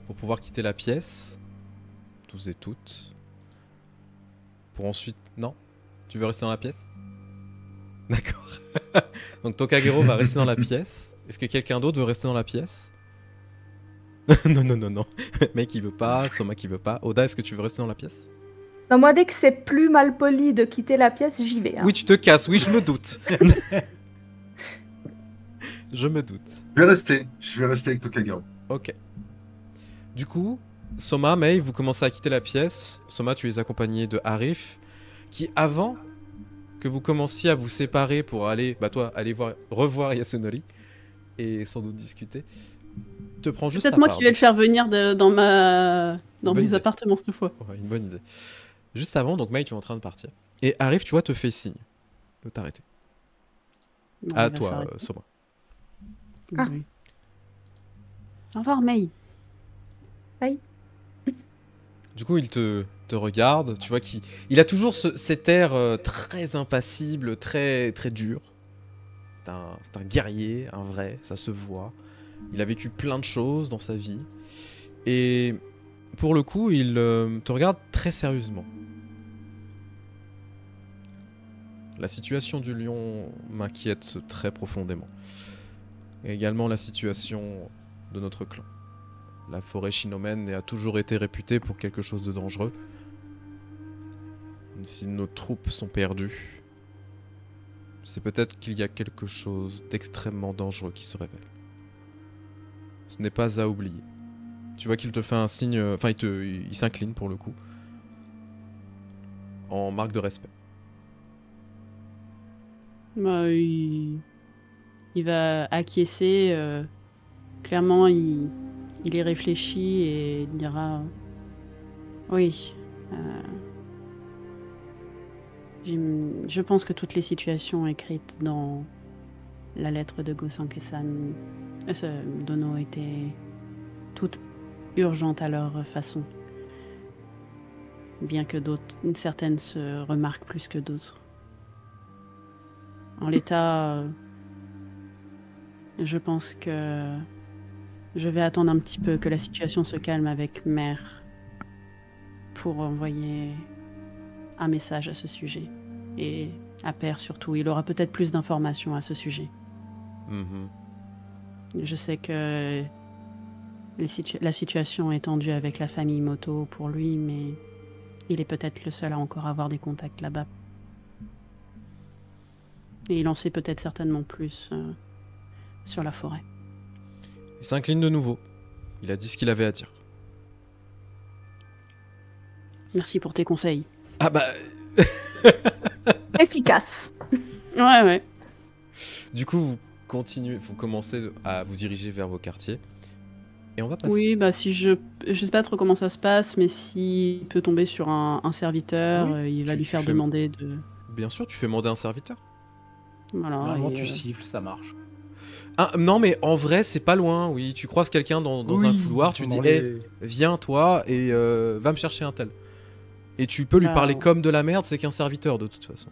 pour pouvoir quitter la pièce, tous et toutes. Pour ensuite... Non? Tu veux rester dans la pièce? D'accord. Donc Tokagero va rester dans la pièce. Est-ce que quelqu'un d'autre veut rester dans la pièce? Non. Mec il veut pas, Soma qui veut pas. Oda, est-ce que tu veux rester dans la pièce? Non, moi, dès que c'est plus mal poli de quitter la pièce, j'y vais. Hein. Oui, tu te casses, oui, je me doute. Je me doute. Je vais rester avec Tokagero. Ok. Du coup, Soma, Mei, vous commencez à quitter la pièce. Soma, tu es accompagné de Arif, qui avant que vous commenciez à vous séparer pour aller, aller revoir Yasunori et sans doute discuter, te prend juste à Peut-être moi part. qui vais le faire venir dans Bonne mes idée. appartements cette fois. Ouais, une bonne idée. Juste avant, donc Mei, tu es en train de partir. Et Arif, tu vois, te fait signe de t'arrêter. Non, À il va toi, s'arrêter. Soma. Ah. Oui. Au revoir, Mei. Du coup, il te te regarde, tu vois qu'il a toujours cet air très impassible, très, très dur. C'est un guerrier, un vrai, ça se voit. Il a vécu plein de choses dans sa vie. Et pour le coup, il te regarde très sérieusement. La situation du lion m'inquiète très profondément. Et également la situation de notre clan. La forêt Shinomène a toujours été réputée pour quelque chose de dangereux. Si nos troupes sont perdues, c'est peut-être qu'il y a quelque chose d'extrêmement dangereux qui se révèle. Ce n'est pas à oublier. Tu vois qu'il te fait un signe... Enfin, il s'incline pour le coup. En marque de respect. Bah, il va acquiescer. Clairement, il y réfléchit et il dira... Oui. Je pense que toutes les situations écrites dans la lettre de Go-Sanke-san Dono étaient toutes urgentes à leur façon. Bien que certaines se remarquent plus que d'autres. En l'état, je pense que je vais attendre un petit peu que la situation se calme avec Mère pour envoyer un message à ce sujet. Et à Père surtout, il aura peut-être plus d'informations à ce sujet. Je sais que la situation est tendue avec la famille Moto pour lui, mais il est peut-être le seul à encore avoir des contacts là-bas. Et il en sait peut-être certainement plus sur la forêt. Il s'incline de nouveau. Il a dit ce qu'il avait à dire. Merci pour tes conseils. Ah bah... Efficace. Ouais. Du coup, vous commencez à vous diriger vers vos quartiers. Et on va passer. Oui, bah si je sais pas trop comment ça se passe, mais s'il peut tomber sur un serviteur, Oui, il va lui faire fais... demander de... Bien sûr, tu fais demander un serviteur. Voilà. Vraiment, tu siffles, ça marche. Ah, non, mais en vrai, c'est pas loin, oui. Tu croises quelqu'un dans un couloir, tu dis, viens toi, et va me chercher un tel. Et tu peux lui parler comme de la merde, c'est qu'un serviteur, de toute façon.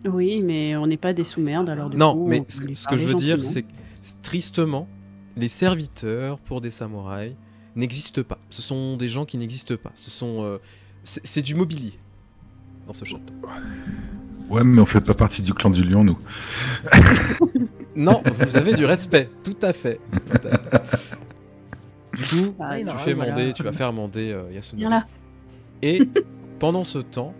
Oui, mais on n'est pas des sous-merdes, alors du coup... Non, mais ce que je veux dire, c'est que, tristement, les serviteurs, pour des samouraïs, n'existent pas. Ce sont des gens qui n'existent pas. Ce sont... c'est du mobilier, dans ce château. Ouais, mais on fait pas partie du clan du lion, nous. Non, vous avez du respect, tout à fait. Du coup, tu vas faire mander Yasunori. Viens là. Et pendant ce temps,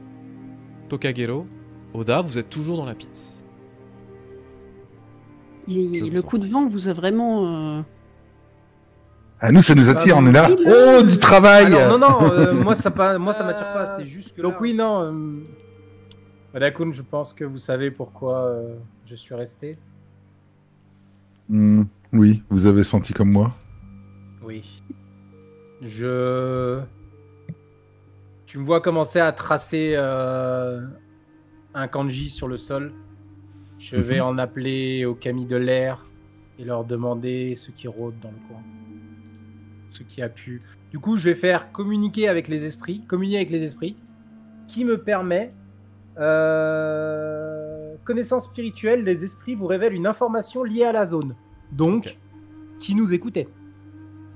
Tokagero, Oda, vous êtes toujours dans la pièce. Le coup de vent vous a vraiment... Ah, nous, ça nous attire, on est là. Oh, du travail. Alors, non, moi ça m'attire pas, c'est juste que... Donc oui, non... Madakun, je pense que vous savez pourquoi je suis resté. Oui, vous avez senti comme moi. Oui. Tu me vois commencer à tracer un kanji sur le sol. Je vais en appeler aux kami de l'air et leur demander ce qui rôde dans le coin. Ce qui a pu... Du coup, je vais faire communiquer avec les esprits, qui me permet... connaissance spirituelle, les esprits vous révèlent une information liée à la zone. Donc, qui nous écoutait.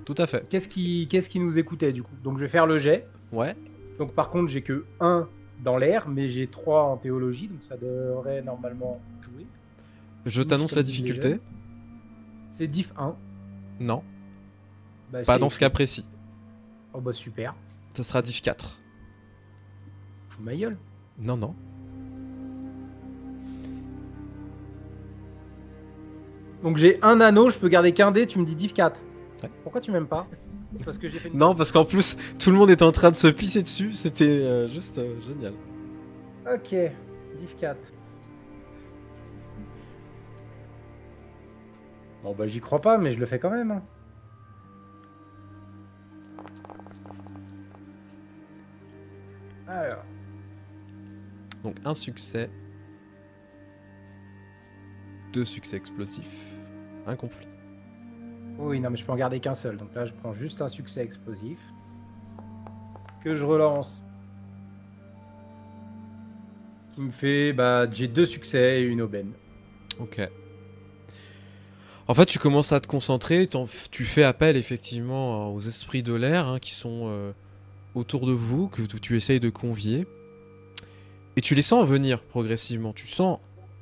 Tout à fait. Qu'est-ce qui nous écoutait du coup? Donc je vais faire le jet. Ouais. Donc par contre, j'ai que 1 dans l'air, mais j'ai 3 en théologie, donc ça devrait normalement jouer. Je t'annonce la difficulté. C'est diff 1. Non. Bah, pas dans ce cas précis. Oh bah super. Ça sera diff 4. Fous ma gueule. Non. Donc j'ai un anneau, je peux garder qu'un dé, tu me dis diff 4. Ouais. Pourquoi tu m'aimes pas? Parce que j'ai fait une... Non, parce qu'en plus, tout le monde était en train de se pisser dessus, c'était juste génial. Ok, diff 4. Bon bah j'y crois pas, mais je le fais quand même. Hein. Alors. Donc un succès. 2 succès explosifs. Un conflit. Oui, non mais je peux en garder qu'un seul. Donc là je prends juste un succès explosif. Que je relance qui me fait, j'ai 2 succès et une aubaine. Ok. En fait, tu commences à te concentrer, tu fais appel effectivement aux esprits de l'air hein, qui sont autour de vous, que tu essayes de convier. Et tu les sens venir progressivement. Tu sens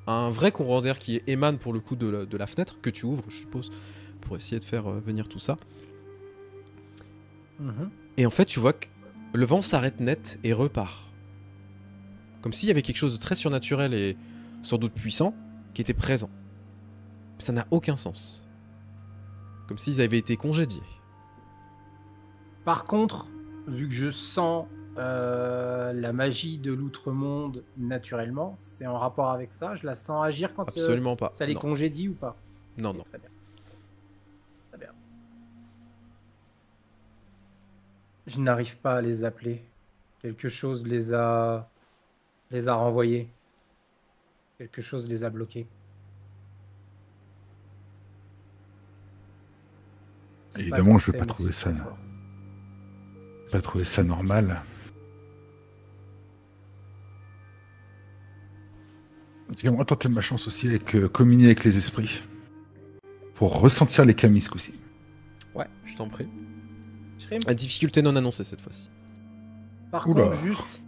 un vrai courant d'air qui émane pour le coup de la fenêtre, que tu ouvres, je suppose, pour essayer de faire venir tout ça. Et en fait, tu vois que le vent s'arrête net et repart. Comme s'il y avait quelque chose de très surnaturel et sans doute puissant qui était présent. Ça n'a aucun sens. Comme s'ils avaient été congédiés. Par contre, vu que je sens la magie de l'outre-monde naturellement, c'est en rapport avec ça, je la sens agir quand Absolument pas. ça les Non. congédie ou pas? Non, Ok, non. Très bien. Très bien. Je n'arrive pas à les appeler. Quelque chose les a renvoyés. Quelque chose les a bloqués. C'est Évidemment, ce je que vais c'est, pas trouver mais c'est ça. très fort. Pas trouver ça normal. J'aimerais tenter ma chance aussi avec communier avec les esprits. Pour ressentir les camis ce coup-ci. Ouais, je t'en prie. Shrimp, La difficulté non annoncée cette fois-ci. par Oula. contre, juste,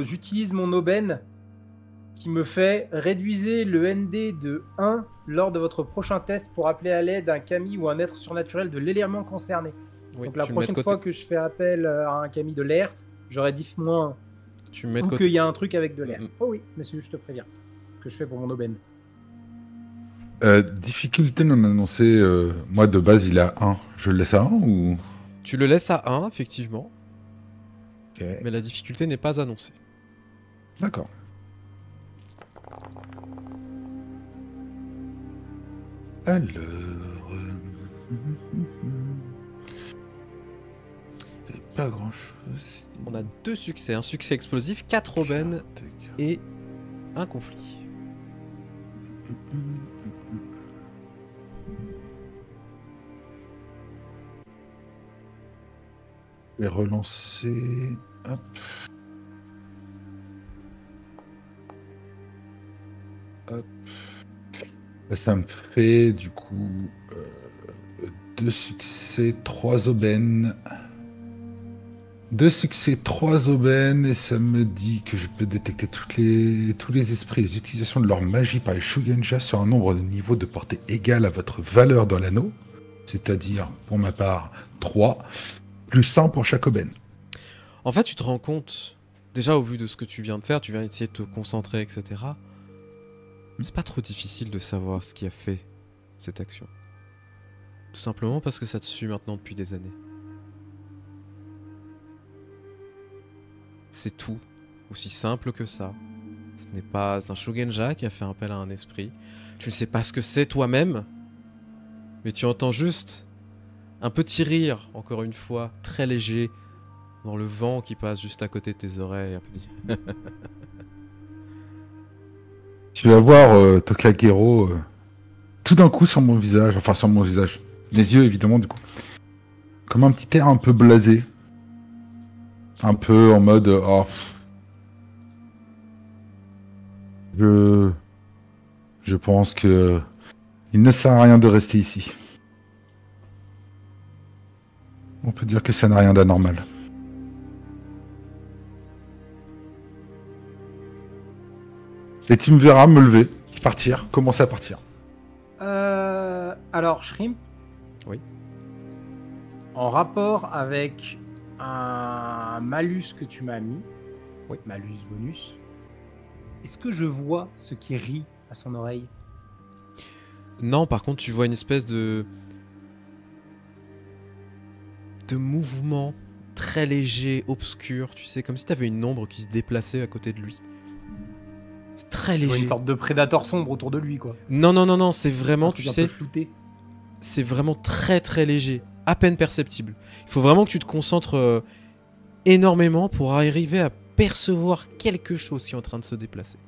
j'utilise mon aubaine qui me fait réduisez le ND de 1 lors de votre prochain test pour appeler à l'aide un kami ou un être surnaturel de l'élément concerné. Oui, Donc la tu le mets de prochaine côté. fois que je fais appel à un kami de l'air, j'aurai 10 moins Tu me mets de ou côté. qu'il y a un truc avec de l'air. Mhm. Oh oui, monsieur, je te préviens. Ce que je fais pour mon aubaine. Difficulté non annoncée, moi de base il a 1. Je le laisse à 1 ou... Tu le laisses à 1, effectivement, Ok. mais la difficulté n'est pas annoncée. D'accord. Alors... C'est pas grand chose. On a 2 succès, un succès explosif, 4 aubaines et un conflit. Je vais relancer... Hop. Hop. Là, ça me fait du coup 2 succès, 3 aubaines. 2 succès, 3 aubaines, et ça me dit que je peux détecter tous les esprits et les utilisations de leur magie par les Shugenja sur un nombre de niveaux de portée égal à votre valeur dans l'anneau, c'est-à-dire, pour ma part, 3, plus 1 pour chaque aubaine. En fait, tu te rends compte, déjà au vu de ce que tu viens de faire, tu viens essayer de te concentrer, etc. C'est pas trop difficile de savoir ce qui a fait cette action. Tout simplement parce que ça te suit maintenant depuis des années. C'est tout, aussi simple que ça. Ce n'est pas un Shugenja qui a fait appel à un esprit. Tu ne sais pas ce que c'est toi-même, mais tu entends juste un petit rire, encore une fois, très léger, dans le vent qui passe juste à côté de tes oreilles. Un petit... Tu vas voir Tokagero tout d'un coup sur mon visage, mes yeux évidemment du coup, comme un petit air un peu blasé, un peu en mode oh, je pense que il ne sert à rien de rester ici. On peut dire que ça n'a rien d'anormal. Et tu me verras me lever, commencer à partir. Alors, Shrimp. Oui. En rapport avec un malus que tu m'as mis, Oui. malus bonus, est-ce que je vois ce qui rit à son oreille? Non, par contre, tu vois une espèce de mouvement très léger, obscur, tu sais, comme si t'avais une ombre qui se déplaçait à côté de lui. C'est très Je vois léger. une sorte de prédateur sombre autour de lui, quoi. Non, c'est vraiment, Un truc tu un sais, peu flouté. c'est vraiment très très léger, à peine perceptible. Il faut vraiment que tu te concentres énormément pour arriver à percevoir quelque chose qui est en train de se déplacer.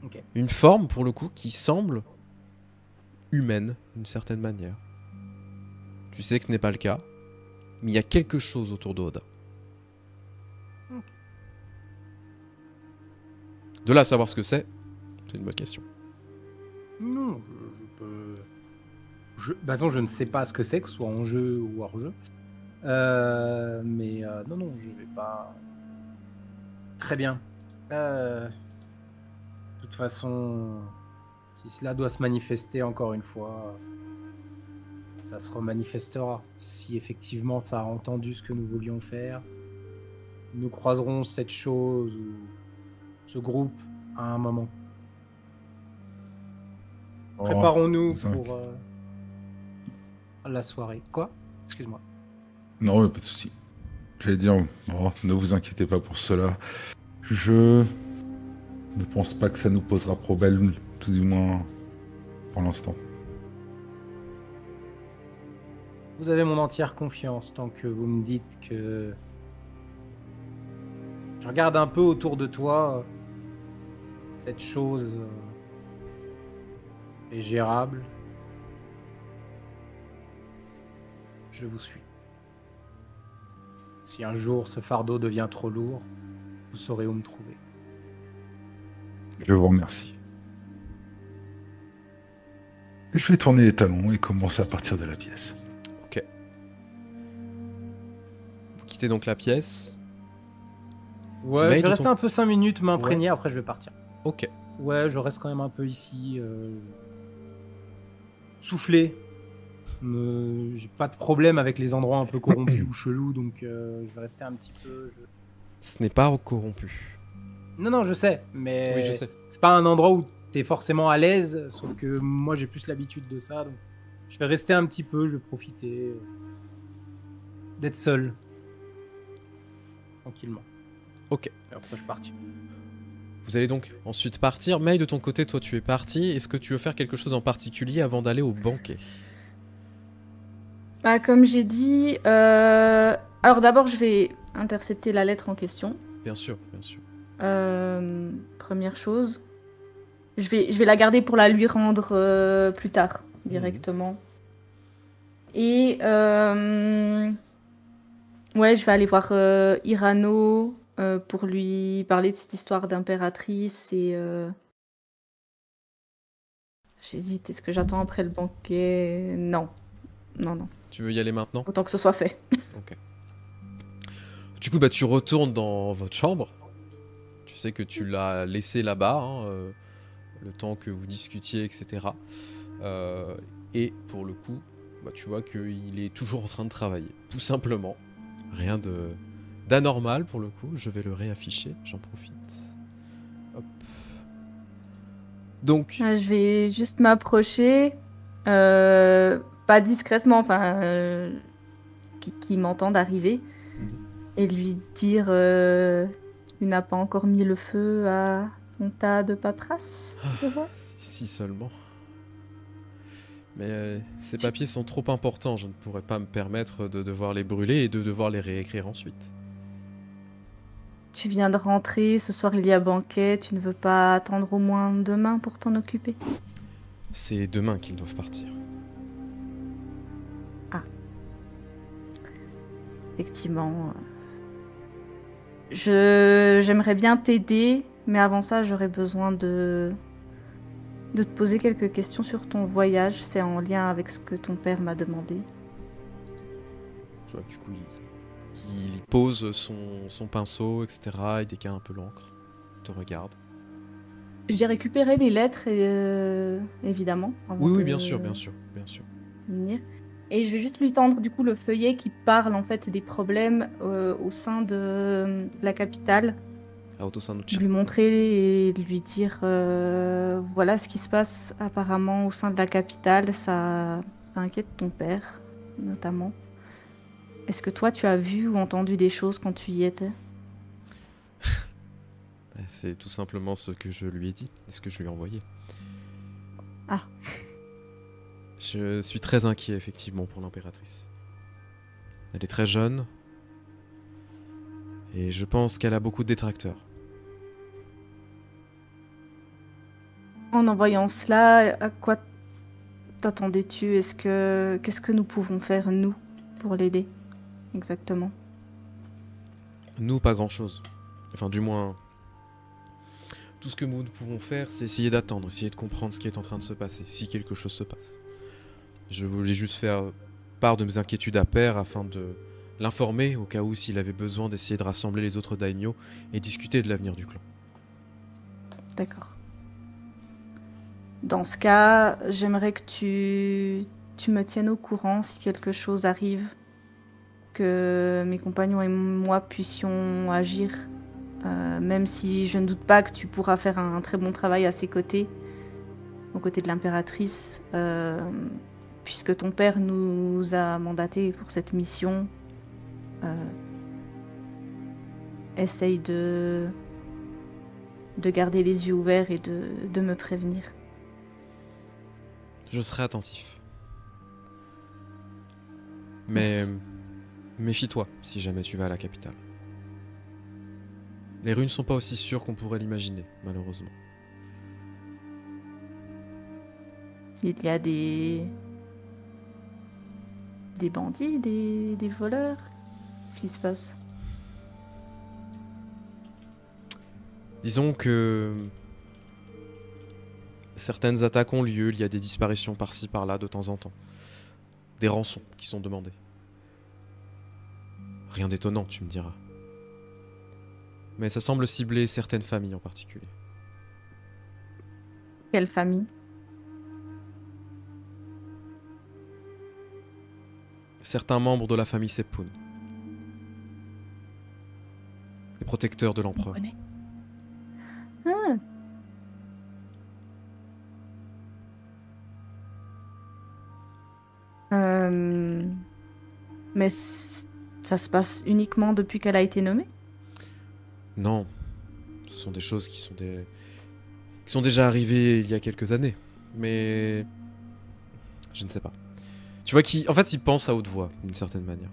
Ok. Une forme, pour le coup, qui semble humaine, d'une certaine manière. Tu sais que ce n'est pas le cas, mais il y a quelque chose autour de Oda. De là à savoir ce que c'est une bonne question. Non, je peux... De toute façon, je ne sais pas ce que c'est, que ce soit en jeu ou hors jeu. Non, je vais pas... Très bien. De toute façon, si cela doit se manifester encore une fois, ça se remanifestera. Si effectivement ça a entendu ce que nous voulions faire, nous croiserons cette chose ou ce groupe à un moment. Préparons-nous pour la soirée. Quoi? Excuse-moi. Non, mais pas de souci. J'allais dire, ne vous inquiétez pas pour cela. Je ne pense pas que ça nous posera problème, tout du moins pour l'instant. Vous avez mon entière confiance tant que vous me dites que... Je regarde un peu autour de toi. Cette chose est gérable. Je vous suis. Si un jour ce fardeau devient trop lourd, vous saurez où me trouver. Je vous remercie. Et je vais tourner les talons et commencer à partir de la pièce. Ok. Vous quittez donc la pièce. Ouais, Mais je vais de rester ton- un peu 5 minutes, m'imprégner, après je vais partir. Ok. Ouais, je reste quand même un peu ici. Souffler. J'ai pas de problème avec les endroits un peu corrompus ou chelous, donc je vais rester un petit peu... Ce n'est pas corrompu. Non, je sais, mais Oui, je sais. c'est pas un endroit où t'es forcément à l'aise, sauf que moi j'ai plus l'habitude de ça, donc je vais rester un petit peu, je vais profiter d'être seul. Tranquillement. Ok. Et après je parti. Vous allez donc ensuite partir. May, de ton côté, toi tu es parti. Est-ce que tu veux faire quelque chose en particulier avant d'aller au banquet? Bah, comme j'ai dit, alors d'abord je vais intercepter la lettre en question. Bien sûr, bien sûr. Première chose. Je vais la garder pour la lui rendre plus tard, directement. Et ouais, je vais aller voir Irano pour lui parler de cette histoire d'impératrice et j'hésite, est-ce que j'attends après le banquet? Non. Non. Tu veux y aller maintenant? Autant que ce soit fait. Ok. Du coup, bah, tu retournes dans votre chambre. Tu sais que tu l'as laissé là-bas, hein, le temps que vous discutiez, etc. Et pour le coup, bah, tu vois qu'il est toujours en train de travailler. Tout simplement. Rien d'anormal pour le coup. Je vais le réafficher, j'en profite. Hop. Donc, Je vais juste m'approcher, pas discrètement, enfin, qui m'entende arriver, et lui dire tu n'as pas encore mis le feu à ton tas de paperasse, je vois. Si seulement. Mais ces papiers sont trop importants, je ne pourrais pas me permettre de devoir les brûler et de devoir les réécrire ensuite. Tu viens de rentrer, ce soir il y a banquet, tu ne veux pas attendre au moins demain pour t'en occuper? C'est demain qu'ils doivent partir. Effectivement. J'aimerais bien t'aider, mais avant ça, j'aurais besoin de te poser quelques questions sur ton voyage. C'est en lien avec ce que ton père m'a demandé. Tu vois, du coup, il pose son pinceau, etc. Il décale un peu l'encre. Il te regarde. J'ai récupéré les lettres, évidemment. avant Oui, de bien sûr. venir. Et je vais juste lui tendre du coup le feuillet qui parle en fait des problèmes au sein de la capitale. À Otosanuchi. Lui montrer et lui dire voilà ce qui se passe apparemment au sein de la capitale. Ça inquiète ton père, notamment. Est-ce que toi tu as vu ou entendu des choses quand tu y étais? C'est tout simplement ce que je lui ai dit, et ce que je lui ai envoyé. Ah. Je suis très inquiet, effectivement, pour l'impératrice. Elle est très jeune, et je pense qu'elle a beaucoup de détracteurs. En envoyant cela, à quoi t'attendais-tu? Qu'est-ce que nous pouvons faire, nous, pour l'aider? Exactement. Nous, pas grand-chose. Enfin, du moins tout ce que nous pouvons faire, c'est essayer d'attendre, essayer de comprendre ce qui est en train de se passer, si quelque chose se passe. Je voulais juste faire part de mes inquiétudes à Père afin de l'informer au cas où s'il avait besoin d'essayer de rassembler les autres daimyo et discuter de l'avenir du clan. D'accord. Dans ce cas, j'aimerais que tu me tiennes au courant si quelque chose arrive, que mes compagnons et moi puissions agir, même si je ne doute pas que tu pourras faire un très bon travail à ses côtés, aux côtés de l'impératrice, puisque ton père nous a mandatés pour cette mission. Essaye de garder les yeux ouverts et de me prévenir. Je serai attentif. Mais méfie-toi si jamais tu vas à la capitale. Les rues ne sont pas aussi sûres qu'on pourrait l'imaginer, malheureusement. Il y a des bandits, des voleurs. Qu'est-ce qui se passe? Disons que certaines attaques ont lieu, il y a des disparitions par-ci par-là de temps en temps. Des rançons qui sont demandées. Rien d'étonnant, tu me diras. Mais ça semble cibler certaines familles en particulier. Quelle famille? Certains membres de la famille Seppun. Les protecteurs de l'empereur. Ah. Mais ça se passe uniquement depuis qu'elle a été nommée? Non, ce sont des choses qui sont déjà arrivées il y a quelques années. Mais je ne sais pas. Tu vois en fait, ils pensent à haute voix, d'une certaine manière.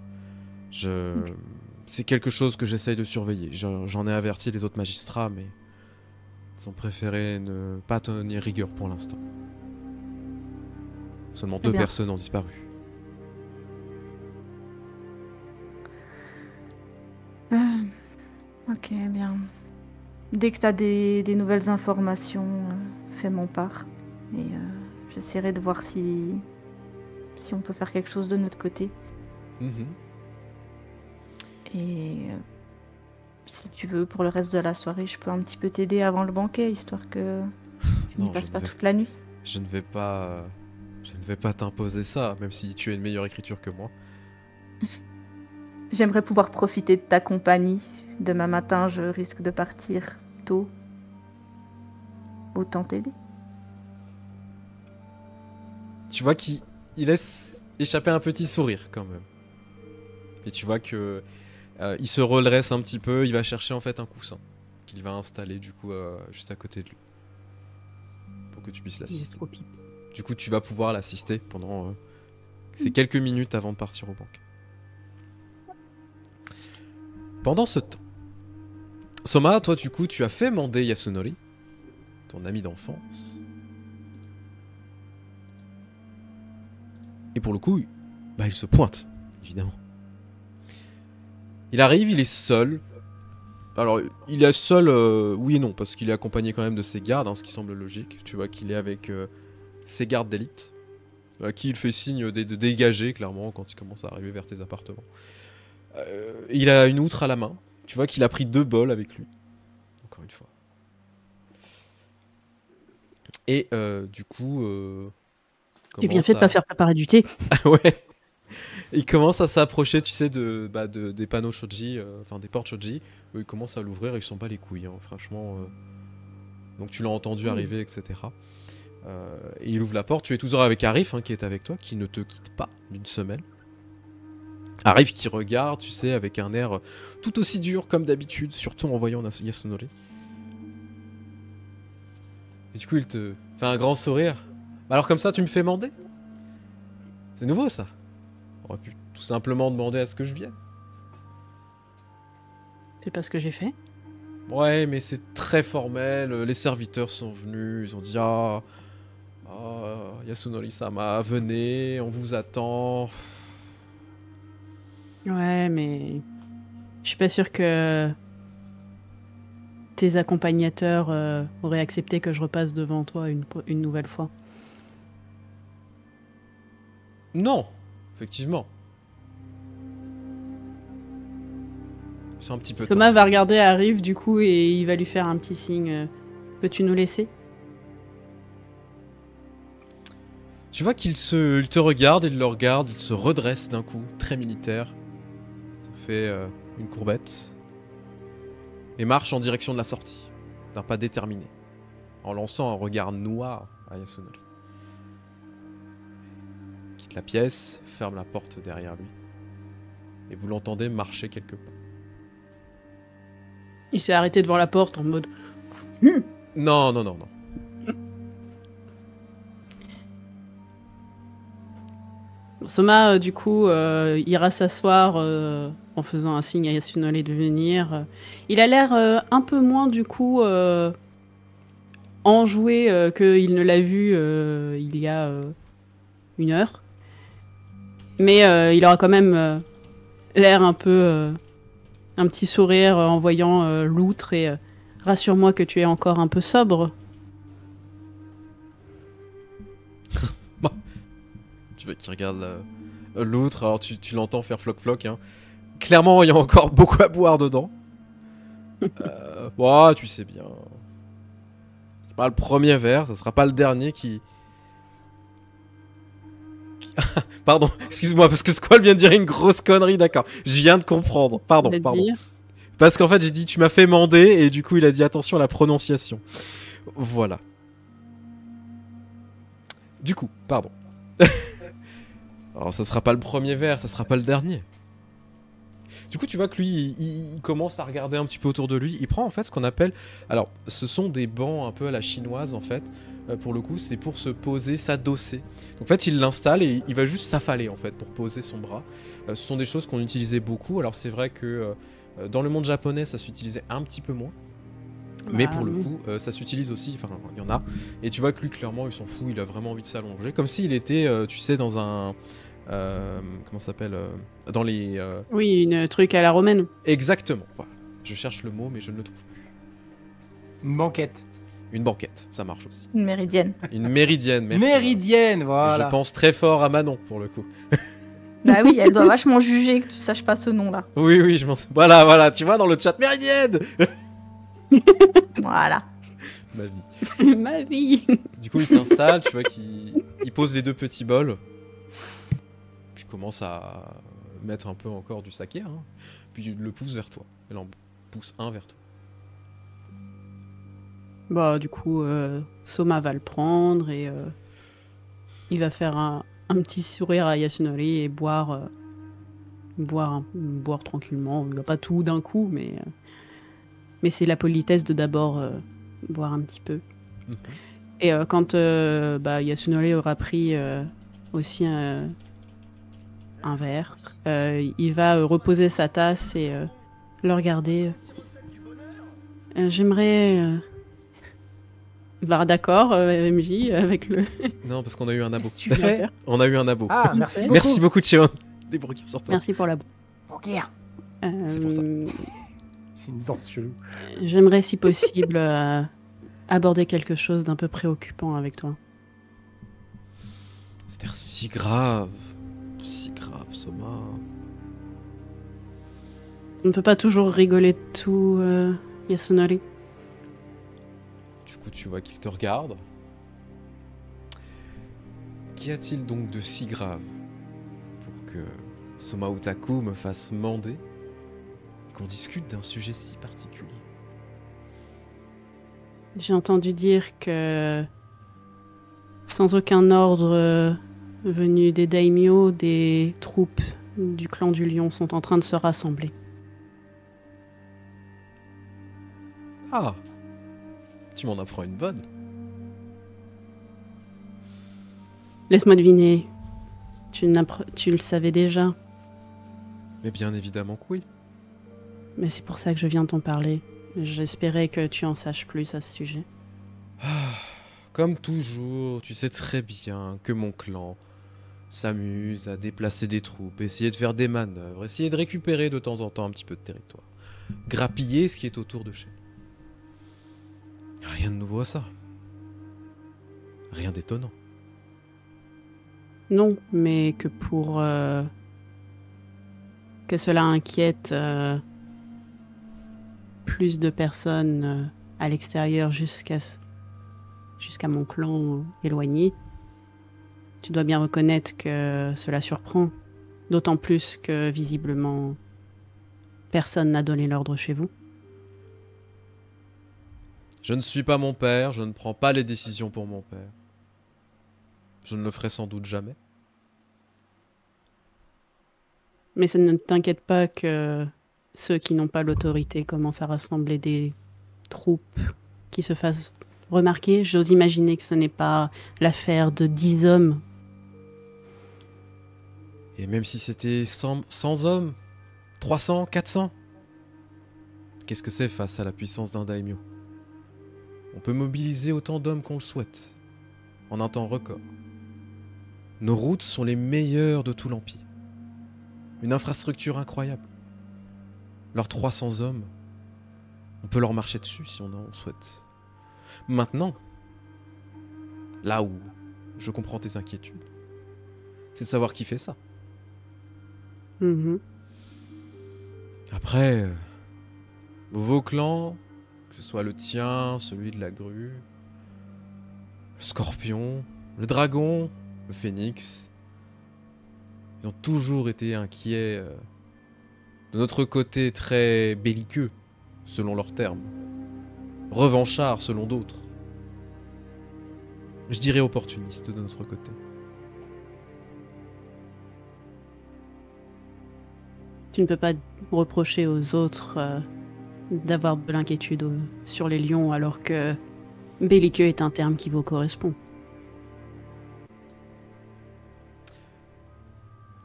C'est quelque chose que j'essaye de surveiller. J'en ai averti les autres magistrats, mais ils ont préféré ne pas tenir rigueur pour l'instant. Seulement 2 personnes ont disparu. Ok, bien. Dès que tu as des nouvelles informations, fais mon part. Et j'essaierai de voir si on peut faire quelque chose de notre côté. Et si tu veux, pour le reste de la soirée, je peux un petit peu t'aider avant le banquet, histoire que tu n'y passes pas toute la nuit. Je ne vais pas t'imposer ça, même si tu as une meilleure écriture que moi. J'aimerais pouvoir profiter de ta compagnie. Demain matin, je risque de partir tôt. Autant t'aider. Tu vois qu'il laisse échapper un petit sourire quand même. Et tu vois que il se redresse un petit peu, il va chercher en fait un coussin qu'il va installer du coup juste à côté de lui. Pour que tu puisses l'assister. Du coup, tu vas pouvoir l'assister pendant ces quelques minutes avant de partir au banquet. Pendant ce temps, Soma, toi du coup, tu as fait mander Yasunori, ton ami d'enfance. Et pour le coup, il se pointe, évidemment. Il arrive, il est seul. Alors, il est seul, oui et non, parce qu'il est accompagné quand même de ses gardes, ce qui semble logique. Tu vois qu'il est avec ses gardes d'élite, à qui il fait signe de dégager, clairement, quand il commence à arriver vers tes appartements. Il a une outre à la main. Tu vois qu'il a pris 2 bols avec lui. Encore une fois. Et du coup... J'ai bien fait de pas faire préparer du thé. Ouais. Il commence à s'approcher, tu sais, des panneaux shoji, des portes shoji. Il commence à l'ouvrir et il s'en bat les couilles, franchement. Donc tu l'as entendu arriver, etc. Et il ouvre la porte. Tu es toujours avec Arif, qui est avec toi, qui ne te quitte pas d'une semelle. Arif qui regarde, tu sais, avec un air tout aussi dur comme d'habitude, surtout en voyant Yasunori. Et du coup, il te fait un grand sourire. Alors comme ça, tu me fais mander? C'est nouveau, ça. On aurait pu tout simplement demander à ce que je vienne. C'est pas ce que j'ai fait. Ouais, mais c'est très formel. Les serviteurs sont venus, ils ont dit Yasunori-sama, venez, on vous attend. Ouais, mais je suis pas sûre que tes accompagnateurs auraient accepté que je repasse devant toi une nouvelle fois. Non, effectivement. C'est un petit peu Soma va regarder Arrive du coup et il va lui faire un petit signe. Peux-tu nous laisser? Tu vois qu'il te regarde, il le regarde, il se redresse d'un coup, très militaire. Ça fait une courbette. Et marche en direction de la sortie, d'un pas déterminé, en lançant un regard noir à Yasunori. Quitte la pièce, ferme la porte derrière lui. Et vous l'entendez marcher quelques pas. Il s'est arrêté devant la porte en mode... Non, non, non, non. Soma, du coup, ira s'asseoir en faisant un signe à Yasunori de venir. Il a l'air un peu moins, du coup, enjoué qu'il ne l'a vu il y a 1 heure. Mais il aura quand même l'air un peu... un petit sourire en voyant l'outre et rassure-moi que tu es encore un peu sobre. Tu vois qu'il regarde l'outre, alors tu l'entends faire floc-floc. Hein. Clairement, il y a encore beaucoup à boire dedans. Bon, tu sais bien. C'est pas le premier verre, ça sera pas le dernier qui... Pardon, excuse-moi, parce que Squall vient de dire une grosse connerie, d'accord. Je viens de comprendre, pardon. Parce qu'en fait, j'ai dit, tu m'as fait mander, et du coup, il a dit, attention à la prononciation. Voilà. Du coup, pardon. Alors, ça sera pas le premier verre, ça sera pas le dernier. Du coup, tu vois que lui, il commence à regarder un petit peu autour de lui. Il prend en fait ce qu'on appelle... Alors, ce sont des bancs un peu à la chinoise, en fait. Pour le coup, c'est pour se poser, s'adosser. Donc, en fait, il l'installe et il va juste s'affaler, en fait, pour poser son bras. Ce sont des choses qu'on utilisait beaucoup. Alors, c'est vrai que dans le monde japonais, ça s'utilisait un petit peu moins. Mais pour le coup, ça s'utilise aussi, enfin, il y en a. Et tu vois que lui, clairement, il s'en fout, il a vraiment envie de s'allonger. Comme s'il était, tu sais, dans un... comment ça s'appelle dans les... Oui, une truc à la romaine. Exactement, voilà. Je cherche le mot, mais je ne le trouve plus. Une banquette. Une banquette, ça marche aussi. Une méridienne. Une méridienne, merci. Méridienne, Et voilà. je pense très fort à Manon, pour le coup. Bah oui, elle doit vachement juger que tu saches pas ce nom-là. Oui, oui, je m'en... Voilà, voilà, tu vois, dans le chat, méridienne. Voilà. Ma vie. Ma vie. Du coup, il s'installe, tu vois qu'il pose les 2 petits bols. Puis il commence à mettre un peu encore du saké. Hein. Puis il le pousse vers toi. Il en pousse un vers toi. Bah, du coup, Soma va le prendre et il va faire un petit sourire à Yasunori et boire tranquillement. Il va pas tout d'un coup, mais c'est la politesse de d'abord boire un petit peu. Et quand Yasunori aura pris aussi un verre, il va reposer sa tasse et le regarder. J'aimerais... d'accord, MJ, avec le... Non, parce qu'on a eu un abo. Qu'est-ce que tu fais ? On a eu un abo. Ah, merci beaucoup. Merci beaucoup, Chiron. Des broquires sur toi. Merci pour la... Banquière. C'est pour ça. C'est une danse chelou. J'aimerais, si possible, aborder quelque chose d'un peu préoccupant avec toi. C'est-à-dire si grave. Si grave, Soma. On ne peut pas toujours rigoler de tout, Yasunori. Du coup, tu vois qu'il te regarde. Qu'y a-t-il donc de si grave pour que Soma Utaku me fasse mander et qu'on discute d'un sujet si particulier? J'ai entendu dire que, sans aucun ordre venu des daimyo, des troupes du clan du Lion sont en train de se rassembler. Ah, tu m'en apprends une bonne. Laisse-moi deviner. Tu le savais déjà. Mais bien évidemment que oui. Mais c'est pour ça que je viens t'en parler. J'espérais que tu en saches plus à ce sujet. Comme toujours, tu sais très bien que mon clan s'amuse à déplacer des troupes, essayer de faire des manœuvres, essayer de récupérer de temps en temps un petit peu de territoire. Grappiller ce qui est autour de chez nous. Rien de nouveau à ça. Rien d'étonnant. Non, mais que pour que cela inquiète plus de personnes à l'extérieur jusqu'à mon clan éloigné, tu dois bien reconnaître que cela surprend. D'autant plus que, visiblement, personne n'a donné l'ordre chez vous. Je ne suis pas mon père, je ne prends pas les décisions pour mon père. Je ne le ferai sans doute jamais. Mais ça ne t'inquiète pas que ceux qui n'ont pas l'autorité commencent à rassembler des troupes qui se fassent remarquer. J'ose imaginer que ce n'est pas l'affaire de 10 hommes. Et même si c'était 100 hommes, 300, 400, qu'est-ce que c'est face à la puissance d'un daimyo? On peut mobiliser autant d'hommes qu'on le souhaite, en un temps record. Nos routes sont les meilleures de tout l'Empire. Une infrastructure incroyable. Leurs 300 hommes, on peut leur marcher dessus si on en souhaite. Maintenant, là où je comprends tes inquiétudes, c'est de savoir qui fait ça. Après, vos clans, que ce soit le tien, celui de la grue, le scorpion, le dragon, le phénix, ils ont toujours été inquiets de notre côté très belliqueux, selon leurs termes, revanchard selon d'autres. Je dirais opportuniste de notre côté. Tu ne peux pas reprocher aux autres d'avoir de l'inquiétude sur les lions alors que belliqueux est un terme qui vous correspond.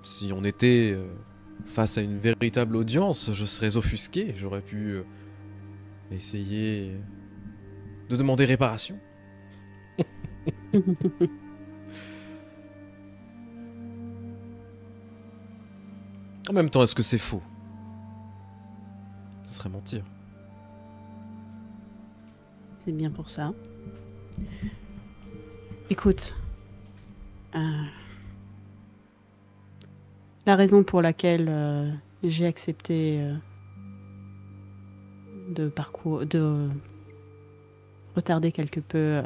Si on était face à une véritable audience, je serais offusqué. J'aurais pu essayer de demander réparation. En même temps, est-ce que c'est faux? Ce serait mentir. C'est bien pour ça. Écoute, la raison pour laquelle j'ai accepté de retarder quelque peu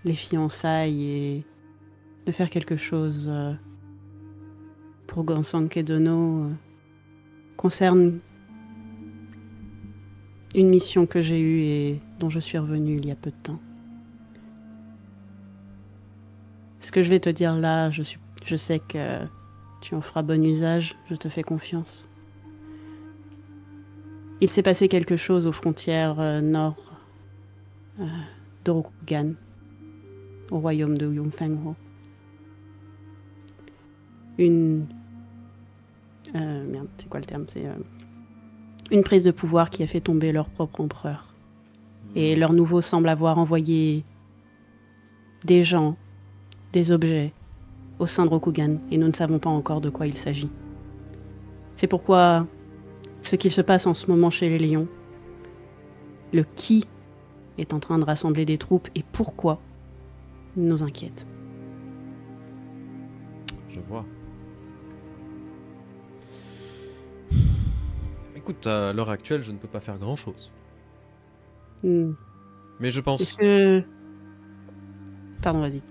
les fiançailles et de faire quelque chose pour Gansanke Dono concerne une mission que j'ai eue et dont je suis revenue il y a peu de temps. Ce que je vais te dire là, je sais que tu en feras bon usage, je te fais confiance. Il s'est passé quelque chose aux frontières nord de Rokugan, au royaume de Yongfengho. C'est quoi le terme? C'est une prise de pouvoir qui a fait tomber leur propre empereur. Et leur nouveau semble avoir envoyé des gens, des objets au sein de Rokugan, et nous ne savons pas encore de quoi il s'agit. C'est pourquoi ce qu'il se passe en ce moment chez les lions, le qui est en train de rassembler des troupes et pourquoi nous inquiète. Je vois. Écoute, à l'heure actuelle, je ne peux pas faire grand-chose. Mais je pense... Est-ce que... Pardon, vas-y.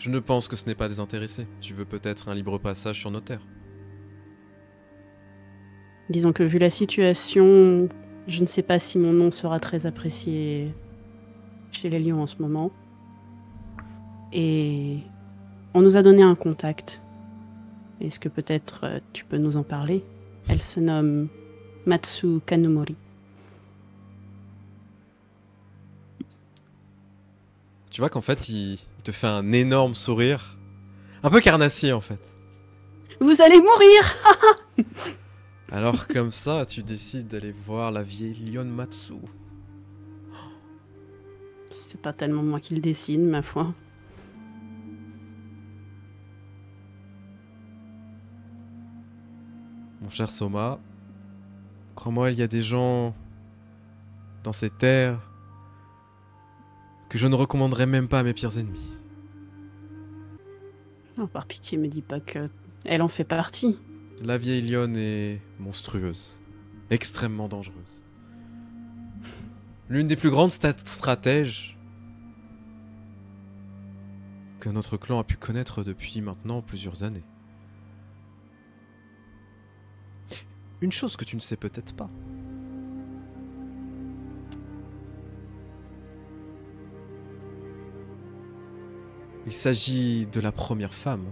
Je ne pense que ce n'est pas désintéressé. Tu veux peut-être un libre passage sur nos terres. Disons que vu la situation, je ne sais pas si mon nom sera très apprécié chez les lions en ce moment. Et on nous a donné un contact. Est-ce que peut-être tu peux nous en parler? Elle se nomme Matsu Kanumori. Tu vois qu'en fait, il te fait un énorme sourire. Un peu carnassier, en fait. Vous allez mourir! Alors comme ça, tu décides d'aller voir la vieille lionne Matsu. C'est pas tellement moi qui le décide, ma foi. Mon cher Soma, crois-moi, il y a des gens dans ces terres que je ne recommanderais même pas à mes pires ennemis. Oh, par pitié, me dis pas que elle en fait partie. La vieille lionne est monstrueuse, extrêmement dangereuse. L'une des plus grandes stratèges que notre clan a pu connaître depuis maintenant plusieurs années. Une chose que tu ne sais peut-être pas. Il s'agit de la première femme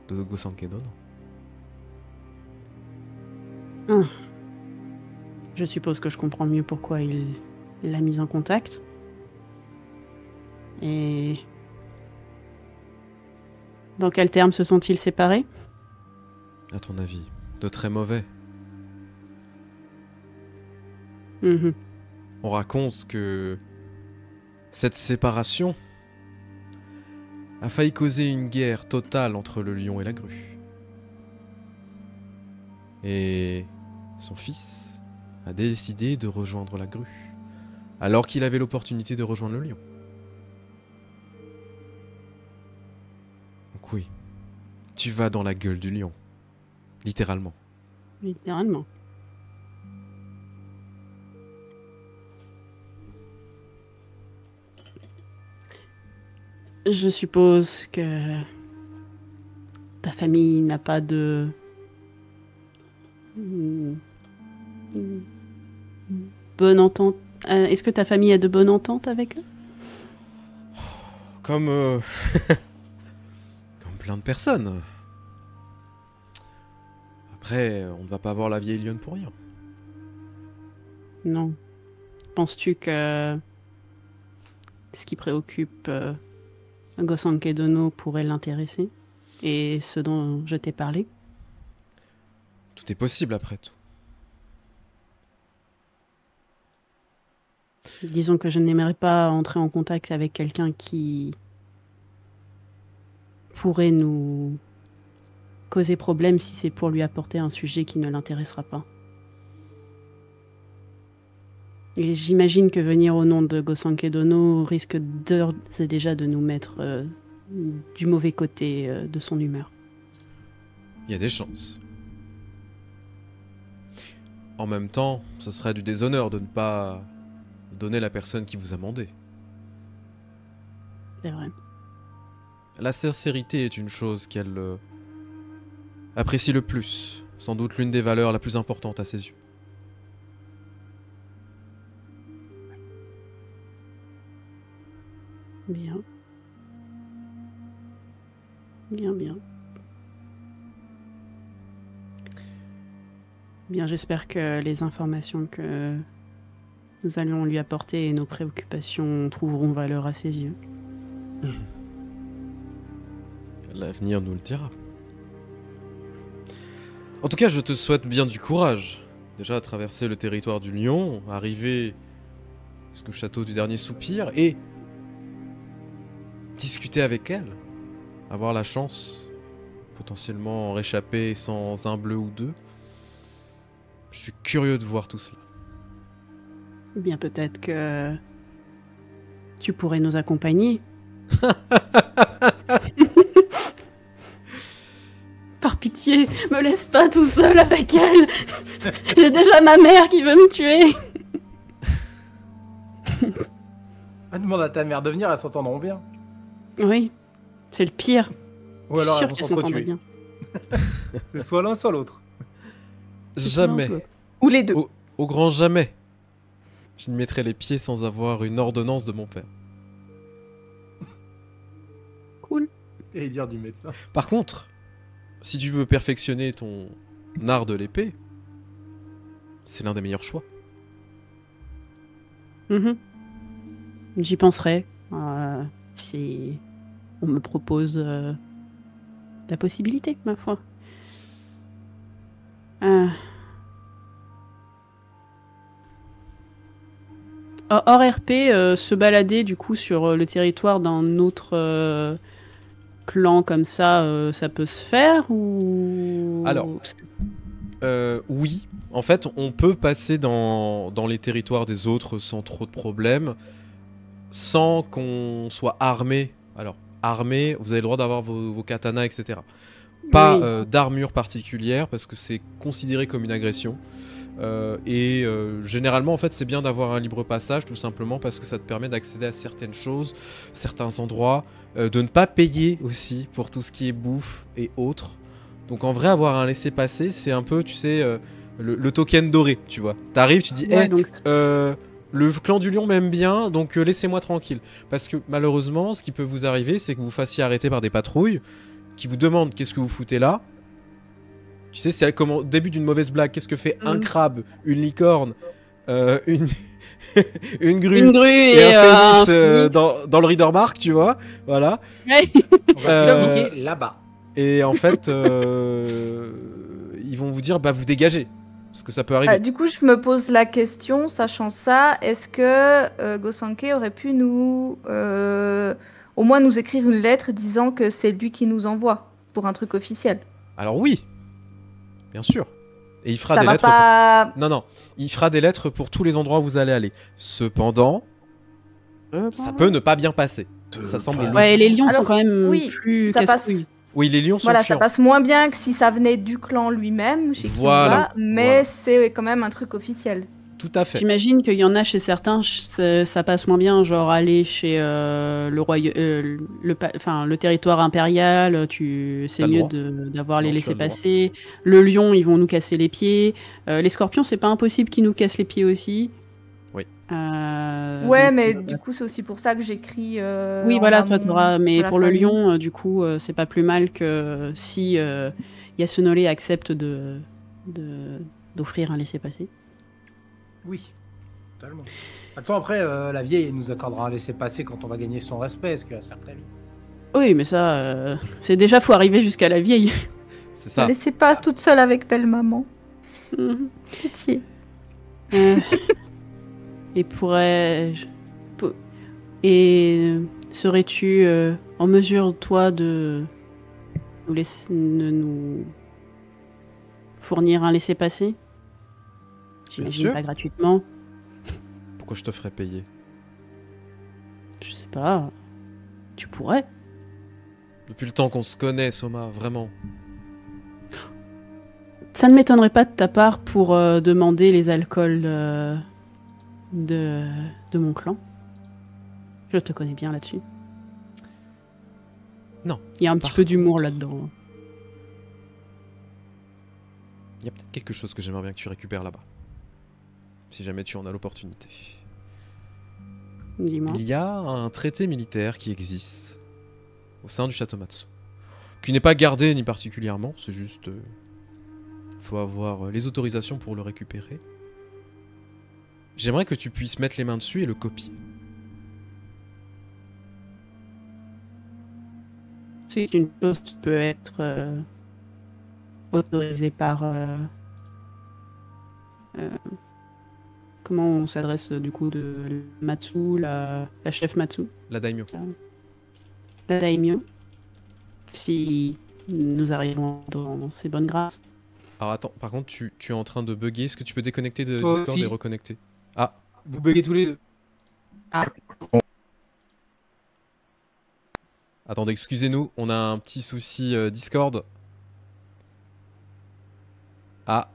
de Gosanke-dono. Je suppose que je comprends mieux pourquoi il l'a mise en contact. Et... Dans quels termes se sont-ils séparés? À ton avis, de très mauvais. Mhm. On raconte que cette séparation a failli causer une guerre totale entre le lion et la grue. Et son fils a décidé de rejoindre la grue, alors qu'il avait l'opportunité de rejoindre le lion. Donc oui, tu vas dans la gueule du lion, littéralement. Littéralement. Je suppose que ta famille n'a pas de... bonne entente. Est-ce que ta famille a de bonnes ententes avec eux? Comme... comme plein de personnes. Après, on ne va pas voir la vieille lionne pour rien. Non. Penses-tu que ce qui préoccupe Gosanke-dono pourrait l'intéresser? Et ce dont je t'ai parlé? Tout est possible après tout. Disons que je n'aimerais pas entrer en contact avec quelqu'un qui pourrait nous causer problème si c'est pour lui apporter un sujet qui ne l'intéressera pas. Et j'imagine que venir au nom de Gosanke-dono risque d'ores et déjà de nous mettre du mauvais côté de son humeur. Il y a des chances. En même temps, ce serait du déshonneur de ne pas donner la personne qui vous a mandé. C'est vrai. La sincérité est une chose qu'elle apprécie le plus, sans doute l'une des valeurs la plus importante à ses yeux. Bien. Bien, bien. Bien, j'espère que les informations que nous allons lui apporter et nos préoccupations trouveront valeur à ses yeux. L'avenir nous le dira. En tout cas, je te souhaite bien du courage. Déjà, traverser le territoire du lion, arriver jusqu'au château du dernier soupir et discuter avec elle. Avoir la chance, potentiellement en réchapper sans un bleu ou deux. Je suis curieux de voir tout cela. Bien, peut-être que tu pourrais nous accompagner. Par pitié, me laisse pas tout seul avec elle. J'ai déjà ma mère qui veut me tuer. Demande à ta mère de venir, elles s'entendront bien. Oui, c'est le pire. Ou alors Je elles suis vont sûre qu'elles s'entendraient s'entretuer. bien. C'est soit l'un, soit l'autre. Jamais. Ou les deux. Au grand jamais. Je ne mettrai les pieds sans avoir une ordonnance de mon père. Cool. Et dire du médecin. Par contre, si tu veux perfectionner ton art de l'épée, c'est l'un des meilleurs choix. Mhm. J'y penserai. Si on me propose la possibilité, ma foi. Hors RP, se balader du coup sur le territoire d'un autre clan comme ça, ça peut se faire ou... Alors, oui. En fait, on peut passer dans les territoires des autres sans trop de problèmes. sans qu'on soit armé. Alors, armé, vous avez le droit d'avoir vos katanas, etc. Pas Oui. d'armure particulière, parce que c'est considéré comme une agression. Généralement, en fait, c'est bien d'avoir un libre passage, tout simplement parce que ça te permet d'accéder à certaines choses, certains endroits, de ne pas payer aussi pour tout ce qui est bouffe et autres. Donc en vrai, avoir un laissez-passer, c'est un peu, tu sais, le token doré, tu vois. T'arrives, tu dis, Ouais, donc le clan du lion m'aime bien, donc laissez-moi tranquille. Parce que malheureusement, ce qui peut vous arriver, c'est que vous fassiez arrêter par des patrouilles qui vous demandent qu'est-ce que vous foutez là. Tu sais, c'est comme au début d'une mauvaise blague. Qu'est-ce que fait un crabe, une licorne, une... une grue, une grue et un phénix un- dans le Reader Mark, tu vois. Voilà. Ouais. On va Euh, cliquer là-bas. Et en fait, ils vont vous dire, bah vous dégagez. Parce que ça peut arriver. Du coup, je me pose la question, sachant ça, est-ce que Gosanke aurait pu nous, au moins nous écrire une lettre disant que c'est lui qui nous envoie pour un truc officiel? Alors oui, bien sûr. Et il fera Ça des va lettres. pas. Non, non. Il fera des lettres pour tous les endroits où vous allez aller. Cependant, ça peut ne pas bien passer. Ça semble logique. Ouais, les lions Alors, sont quand même oui, plus ça casse-couilles. passe. Oui, les lions sont Voilà, ça chiants. passe moins bien que si ça venait du clan lui-même, chez qui on Voilà, va, mais voilà. c'est quand même un truc officiel. Tout à fait. J'imagine qu'il y en a chez certains, ça passe moins bien, genre aller chez le territoire impérial, T'as c'est le mieux droit. d'avoir les Non, tu as laissés le droit. passer. Le lion, ils vont nous casser les pieds. Les scorpions, c'est pas impossible qu'ils nous cassent les pieds aussi. Oui. Ouais, Donc, mais du coup, c'est aussi pour ça que j'écris. oui, en voilà, toi, amont t'auras. Mais la pour le famille. lion, du coup, c'est pas plus mal que si Yasunole accepte d'offrir un laissez-passer. Oui, totalement. Attends, après, la vieille elle nous accordera un laisser-passer quand on va gagner son respect, ce qui va se faire très vite. Oui, mais ça, c'est déjà, faut arriver jusqu'à la vieille. C'est Ne ça. laissez pas toute seule avec belle maman. Pitié. Euh, Et pourrais-je... Et serais-tu en mesure, toi, de nous fournir un laissez-passer? J'imagine sûr. pas gratuitement. Pourquoi je te ferais payer? Je sais pas. Tu pourrais. Depuis le temps qu'on se connaît, Soma, vraiment. Ça ne m'étonnerait pas de ta part pour demander les alcools de mon clan. Je te connais bien là-dessus. Non. Il y a un petit Par peu d'humour contre- là-dedans. Il y a peut-être quelque chose que j'aimerais bien que tu récupères là-bas. Si jamais tu en as l'opportunité. Dis-moi. Il y a un traité militaire qui existe au sein du château Matsu. Qui n'est pas gardé ni particulièrement, c'est juste... faut avoir les autorisations pour le récupérer. J'aimerais que tu puisses mettre les mains dessus et le copier. C'est une chose qui peut être autorisée par... comment on s'adresse du coup de Matsu, la chef Matsu, La daimyo. la daimyo, si nous arrivons dans ses bonnes grâces. Alors attends, par contre, tu es en train de bugger. Est-ce que tu peux déconnecter de Toi Discord aussi. et reconnecter? Ah, Vous buguez tous les deux. attendez, excusez-nous, on a un petit souci Discord. Ah,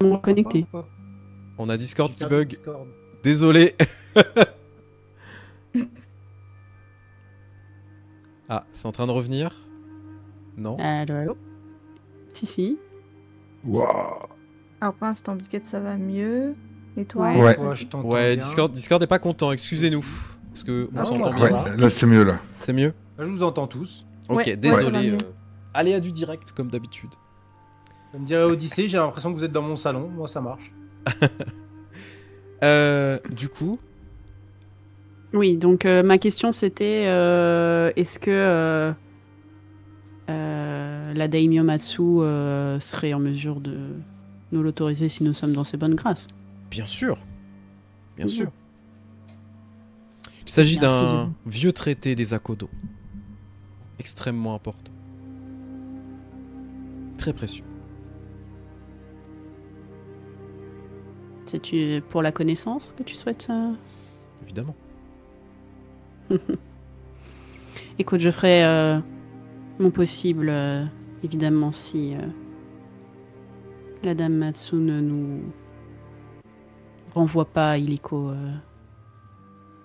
On va connecter. on a Discord qui Discord, bug. Discord. Désolé. Ah, c'est en train de revenir? Non. Allô. Si. Waouh. Alors pour l'instant, Biquette, ça va mieux. Et toi? Ouais. Ouais. Toi, je t'entends Ouais, bien. Discord est pas content, excusez-nous. Parce que on Non, s'entend moi, bien. ça Ouais, va. là c'est mieux là. C'est mieux? Là, je vous entends tous. Ok, Ouais, ça va désolé. mieux. Aléa du direct, comme d'habitude. Comme dirait Odyssée, j'ai l'impression que vous êtes dans mon salon. Moi, ça marche. Du coup, Oui, donc ma question c'était est-ce que la daimyo Matsu serait en mesure de nous l'autoriser si nous sommes dans ses bonnes grâces? bien sûr. Bien Mhm. sûr. Il s'agit Merci, d'un Jésus. vieux traité des Akodo. Extrêmement important. Très précieux. C'est pour la connaissance que tu souhaites Évidemment. Écoute, je ferai mon possible, évidemment, si la dame Matsu ne nous renvoie pas illico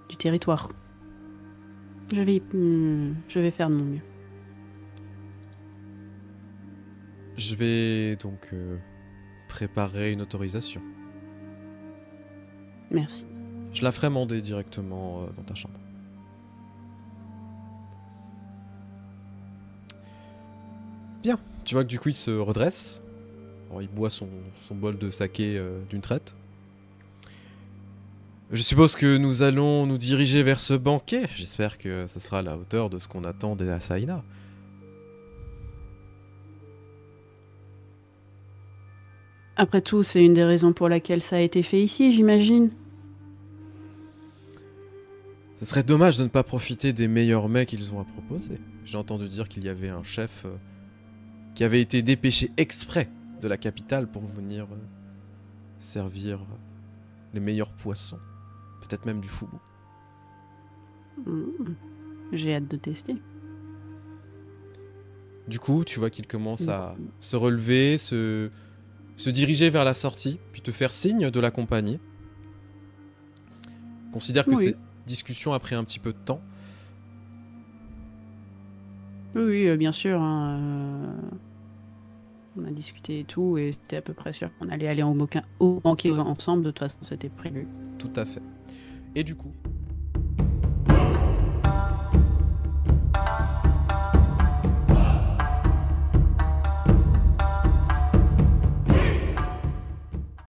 du territoire. Je vais faire de mon mieux. Je vais donc préparer une autorisation. Merci. Je la ferai mander directement dans ta chambre. Bien. Tu vois que du coup il se redresse. Alors, il boit son bol de saké d'une traite. Je suppose que nous allons nous diriger vers ce banquet. J'espère que ce sera à la hauteur de ce qu'on attend des Asaina. Après tout, c'est une des raisons pour laquelle ça a été fait ici, j'imagine. Ce serait dommage de ne pas profiter des meilleurs mets qu'ils ont à proposer. J'ai entendu dire qu'il y avait un chef qui avait été dépêché exprès de la capitale pour venir servir les meilleurs poissons. Peut-être même du foubou. J'ai hâte de tester. Du coup, tu vois qu'il commence à se relever, se diriger vers la sortie, puis te faire signe de l'accompagner. Considère que cette discussion a pris un petit peu de temps. Oui, bien sûr. Hein, on a discuté et tout, et c'était à peu près sûr qu'on allait aller au banquet ensemble. De toute façon, c'était prévu. Tout à fait. Et du coup,